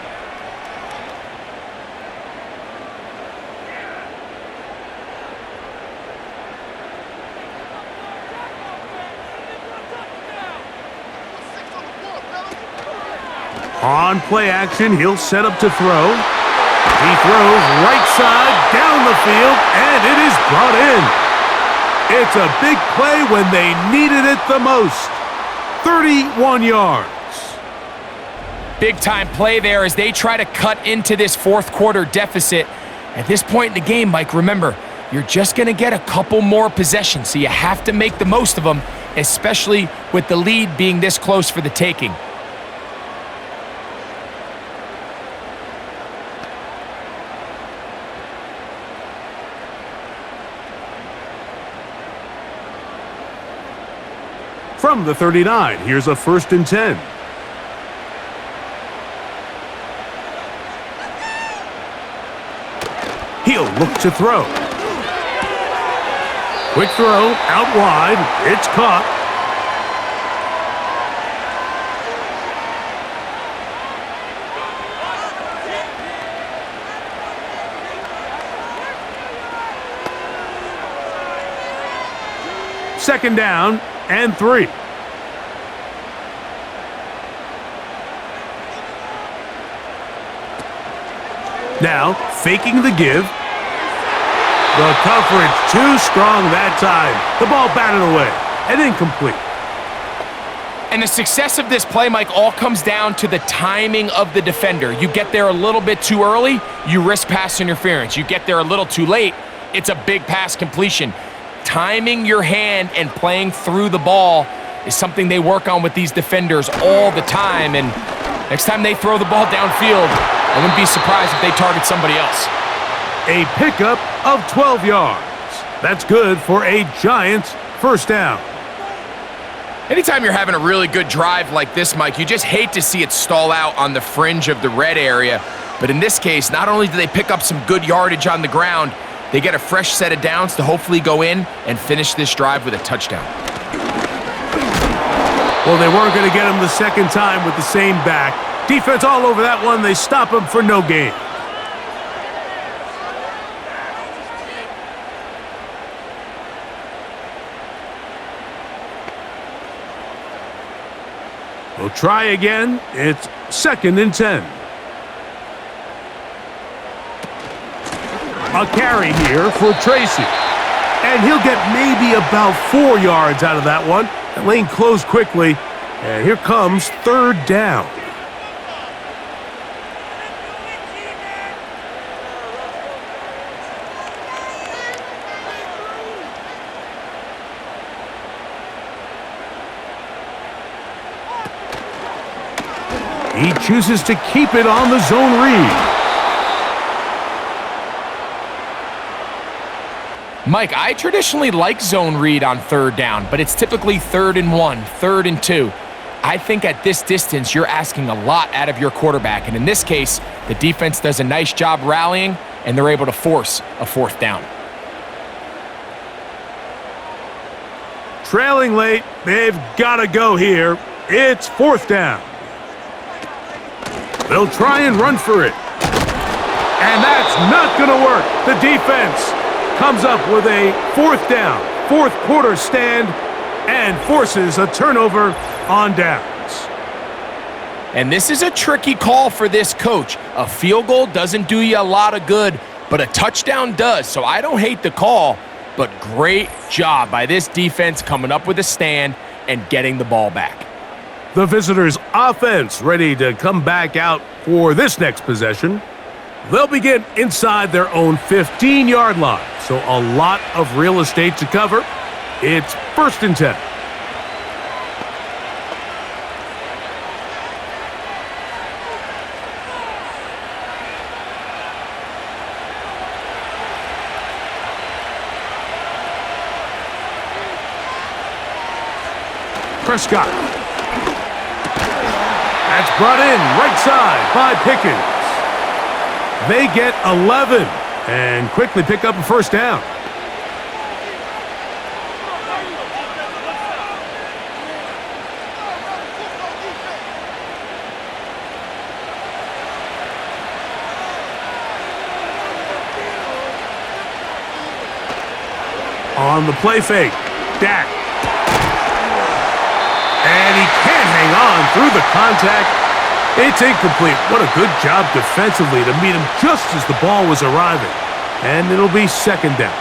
On play action, he'll set up to throw. He throws right side, down the field, and it is brought in. It's a big play when they needed it the most. 31 yards. Big time play there as they try to cut into this 4th quarter deficit. At this point in the game, Mike, remember, you're just going to get a couple more possessions, so you have to make the most of them, especially with the lead being this close for the taking. From the 39, here's a 1st and 10. He'll look to throw. Quick throw, out wide. It's caught. Second down and 3. Now, faking the give. The coverage too strong that time. The ball batted away and incomplete. And the success of this play, Mike, all comes down to the timing of the defender. You get there a little bit too early, you risk pass interference. You get there a little too late, it's a big pass completion. Timing your hand and playing through the ball is something they work on with these defenders all the time. And next time they throw the ball downfield, I wouldn't be surprised if they target somebody else. A pickup of 12 yards. That's good for a Giants first down. Anytime you're having a really good drive like this, Mike, you just hate to see it stall out on the fringe of the red area. But in this case, not only do they pick up some good yardage on the ground, they get a fresh set of downs to hopefully go in and finish this drive with a touchdown. Well, they weren't going to get him the second time with the same back. Defense all over that one. They stop him for no gain. We'll try again. It's 2nd and 10. A carry here for Tracy. And he'll get maybe about 4 yards out of that one. The lane closed quickly. And here comes 3rd down. He chooses to keep it on the zone read. Mike, I traditionally like zone read on 3rd down, but it's typically 3rd and 1, 3rd and 2. I think at this distance, you're asking a lot out of your quarterback. And in this case, the defense does a nice job rallying, and they're able to force a 4th down. Trailing late, they've got to go here. It's 4th down. They'll try and run for it. And that's not going to work. The defense comes up with a 4th down, 4th quarter stand, and forces a turnover on downs. And this is a tricky call for this coach. A field goal doesn't do you a lot of good, but a touchdown does. So I don't hate the call, but great job by this defense coming up with a stand and getting the ball back. The visitors' offense ready to come back out for this next possession. They'll begin inside their own 15-yard line, so a lot of real estate to cover. It's 1st and 10. Prescott. That's brought in right side by Pickens. They get 11 and quickly pick up a 1st down. On the play fake, Dak. And he can't hang on through the contact. It's incomplete. What a good job defensively to meet him just as the ball was arriving. And it'll be 2nd down.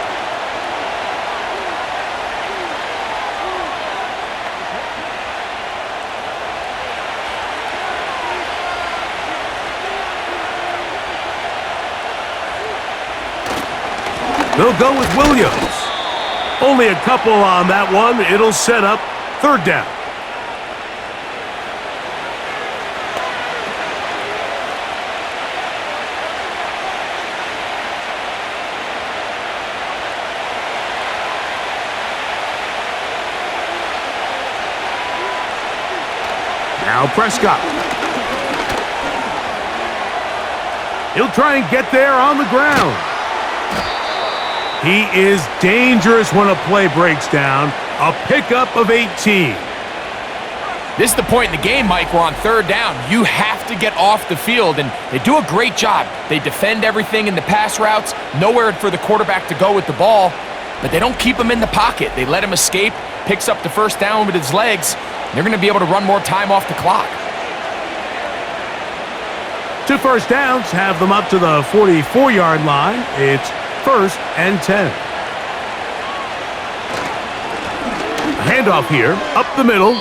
They'll go with Williams. Only a couple on that one. It'll set up 3rd down. Now Prescott. He'll try and get there on the ground. He is dangerous when a play breaks down. A pickup of 18. This is the point in the game, Mike, where on third down, you have to get off the field, and they do a great job. They defend everything in the pass routes, nowhere for the quarterback to go with the ball, but they don't keep him in the pocket. They let him escape, picks up the first down with his legs. They're going to be able to run more time off the clock. 2 first downs have them up to the 44-yard line. It's 1st and 10. A handoff here, up the middle.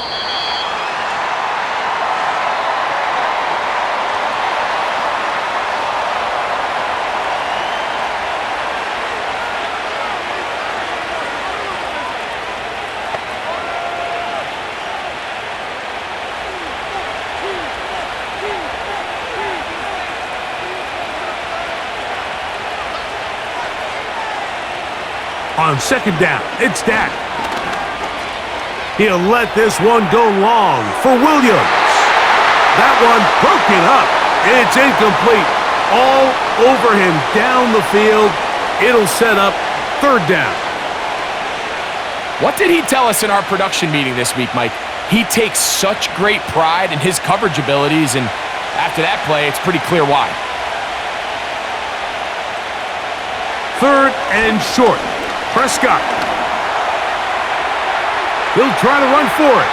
On 2nd down, it's Dak. He'll let this one go long for Williams. That one broken up. It's incomplete. All over him down the field. It'll set up 3rd down. What did he tell us in our production meeting this week, Mike? He takes such great pride in his coverage abilities, and after that play, it's pretty clear why. 3rd and short. Prescott. He'll try to run for it.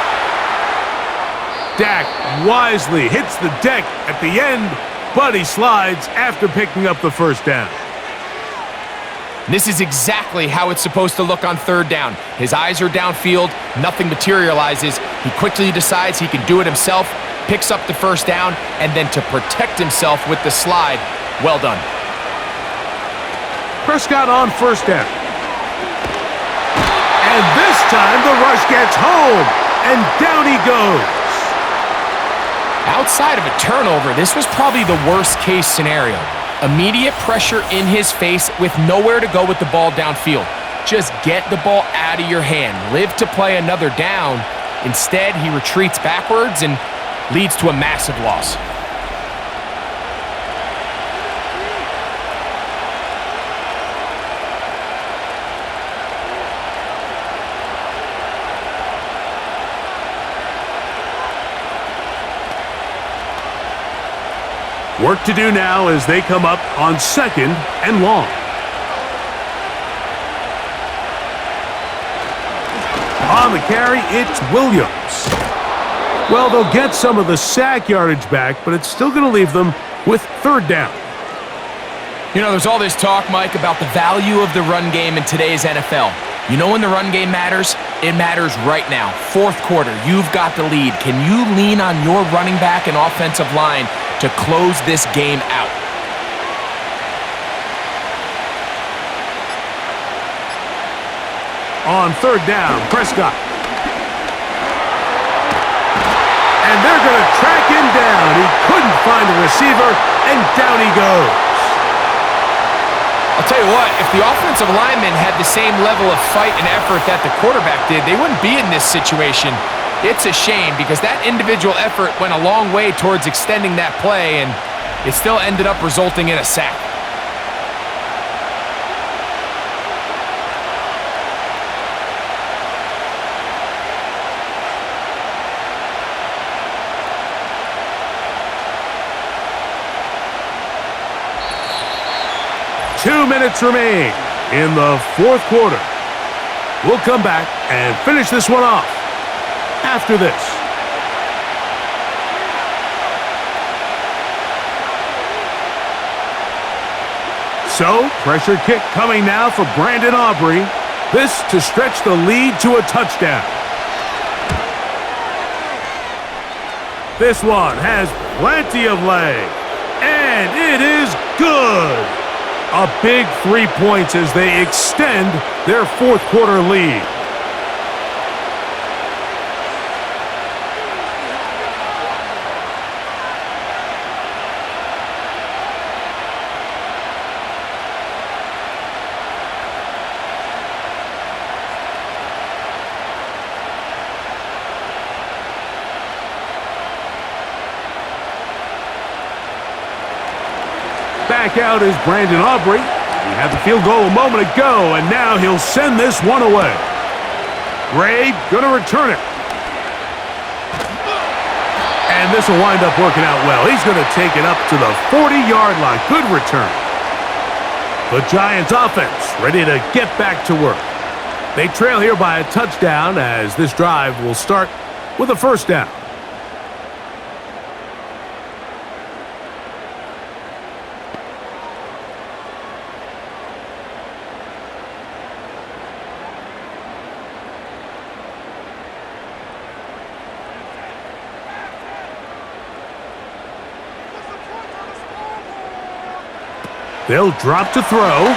Dak wisely hits the deck at the end, but he slides after picking up the 1st down. This is exactly how it's supposed to look on 3rd down. His eyes are downfield, nothing materializes. He quickly decides he can do it himself, picks up the 1st down, and then to protect himself with the slide, well done. Prescott on 1st down. And this time the rush gets home, and down he goes. Outside of a turnover, this was probably the worst-case scenario. Immediate pressure in his face with nowhere to go with the ball downfield. Just get the ball out of your hand. Live to play another down. Instead, he retreats backwards and leads to a massive loss. Work to do now as they come up on 2nd and long. On the carry, it's Williams. Well, they'll get some of the sack yardage back, but it's still going to leave them with 3rd down. You know, there's all this talk, Mike, about the value of the run game in today's NFL. You know when the run game matters? It matters right now. 4th quarter, you've got the lead. Can you lean on your running back and offensive line to close this game out? On 3rd down, Prescott. And they're going to track him down. He couldn't find the receiver, and down he goes. I'll tell you what, if the offensive lineman had the same level of fight and effort that the quarterback did, they wouldn't be in this situation. It's a shame because that individual effort went a long way towards extending that play, and it still ended up resulting in a sack. Two minutes remain in the 4th quarter. We'll come back and finish this one off after this. So, pressure kick coming now for Brandon Aubrey. This to stretch the lead to a touchdown. This one has plenty of leg, and it is good. A big 3 points as they extend their 4th quarter lead. Back out is Brandon Aubrey. He had the field goal a moment ago, and now he'll send this one away. Gray going to return it. And this will wind up working out well. He's going to take it up to the 40-yard line. Good return. The Giants offense ready to get back to work. They trail here by a touchdown as this drive will start with a first down. They'll drop to throw.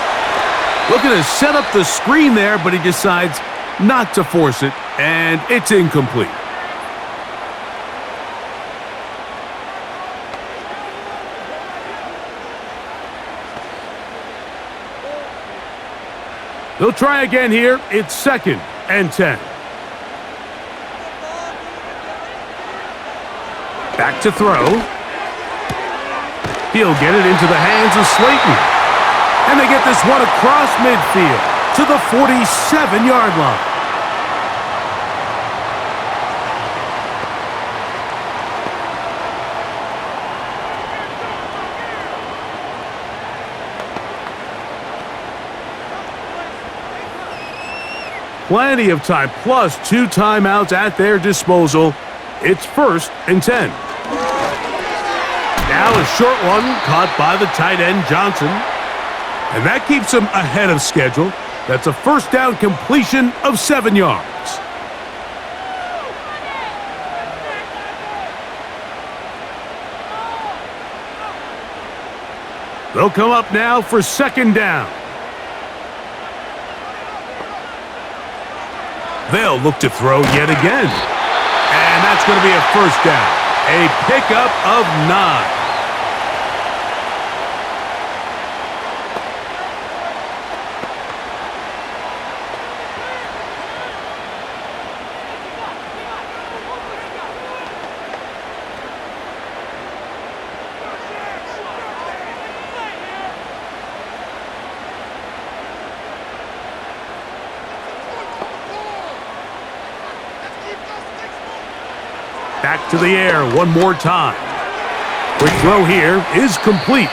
Looking to set up the screen there, but he decides not to force it, and it's incomplete. They'll try again here. It's 2nd and 10. Back to throw. He'll get it into the hands of Slayton. And they get this one across midfield to the 47-yard line. Plenty of time, plus 2 timeouts at their disposal. It's 1st and 10. Now a short one caught by the tight end Johnson. And that keeps him ahead of schedule. That's a first down completion of 7 yards. They'll come up now for 2nd down. They'll look to throw yet again. And that's going to be a first down. A pickup of 9. Back to the air one more time. Quick throw here is complete.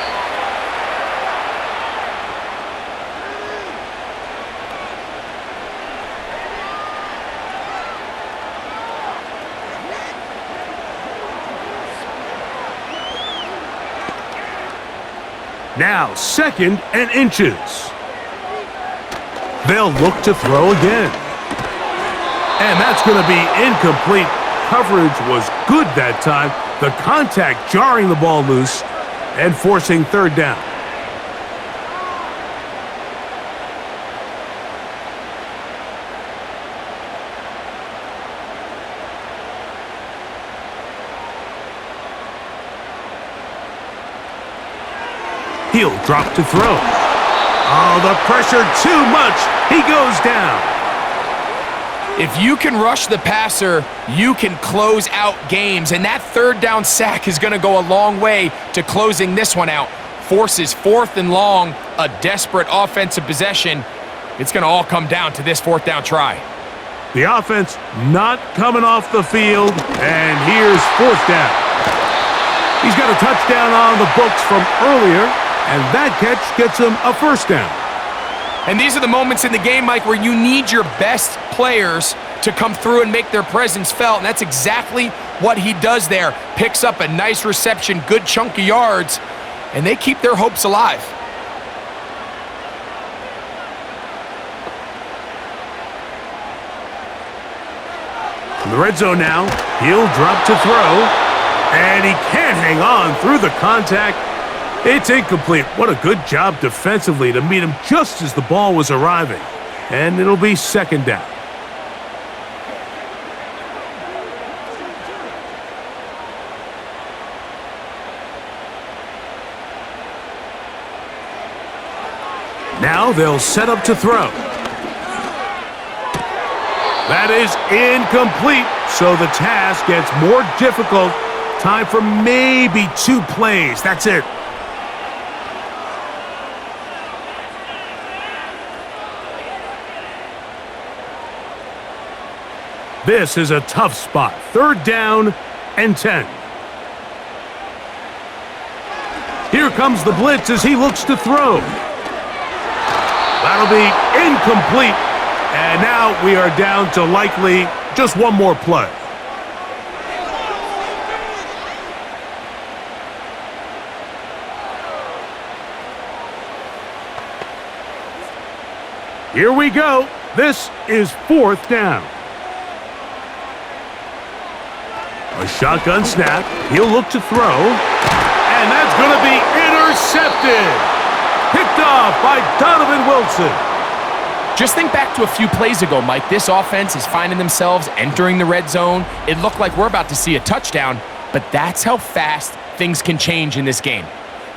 Now 2nd and inches. They'll look to throw again. And that's going to be incomplete. Coverage was good that time. The contact jarring the ball loose and forcing 3rd down. He'll drop to throw. Oh, the pressure too much. He goes down. If you can rush the passer, you can close out games, and that 3rd down sack is going to go a long way to closing this one out. Forces 4th and long, a desperate offensive possession. It's going to all come down to this 4th down try. The offense not coming off the field, and here's 4th down. He's got a touchdown on the books from earlier, and that catch gets him a first down. And these are the moments in the game, Mike, where you need your best players to come through and make their presence felt, and that's exactly what he does there. Picks up a nice reception, good chunk of yards, and they keep their hopes alive. In the red zone now, he'll drop to throw, and he can't hang on through the contact. It's incomplete. What a good job defensively to meet him just as the ball was arriving. And it'll be 2nd down. Now they'll set up to throw. That is incomplete, so the task gets more difficult. Time for maybe 2 plays. That's it. This is a tough spot. 3rd down and 10. Here comes the blitz as he looks to throw. That'll be incomplete. And now we are down to likely just one more play. Here we go. This is 4th down. A shotgun snap. He'll look to throw. And that's going to be intercepted. Picked off by Donovan Wilson. Just think back to a few plays ago, Mike. This offense is finding themselves entering the red zone. It looked like we're about to see a touchdown, but that's how fast things can change in this game.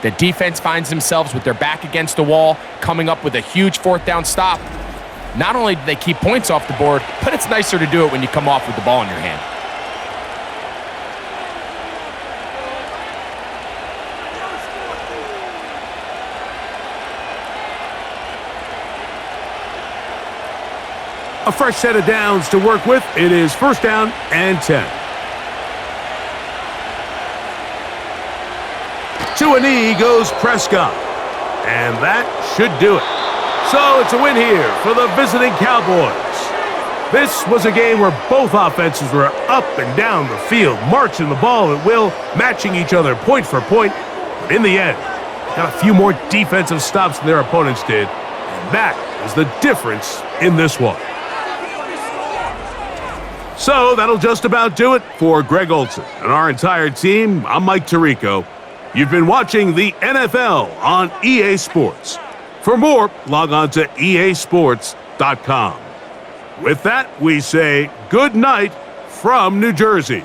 The defense finds themselves with their back against the wall, coming up with a huge 4th down stop. Not only do they keep points off the board, but it's nicer to do it when you come off with the ball in your hand. A fresh set of downs to work with. It is 1st down and 10. To a knee goes Prescott. And that should do it. So it's a win here for the visiting Cowboys. This was a game where both offenses were up and down the field, marching the ball at will, matching each other point for point. But in the end, got a few more defensive stops than their opponents did. And that is the difference in this one. So that'll just about do it for Greg Olson and our entire team. I'm Mike Tirico. You've been watching the NFL on EA Sports. For more, log on to easports.com. With that, we say good night from New Jersey.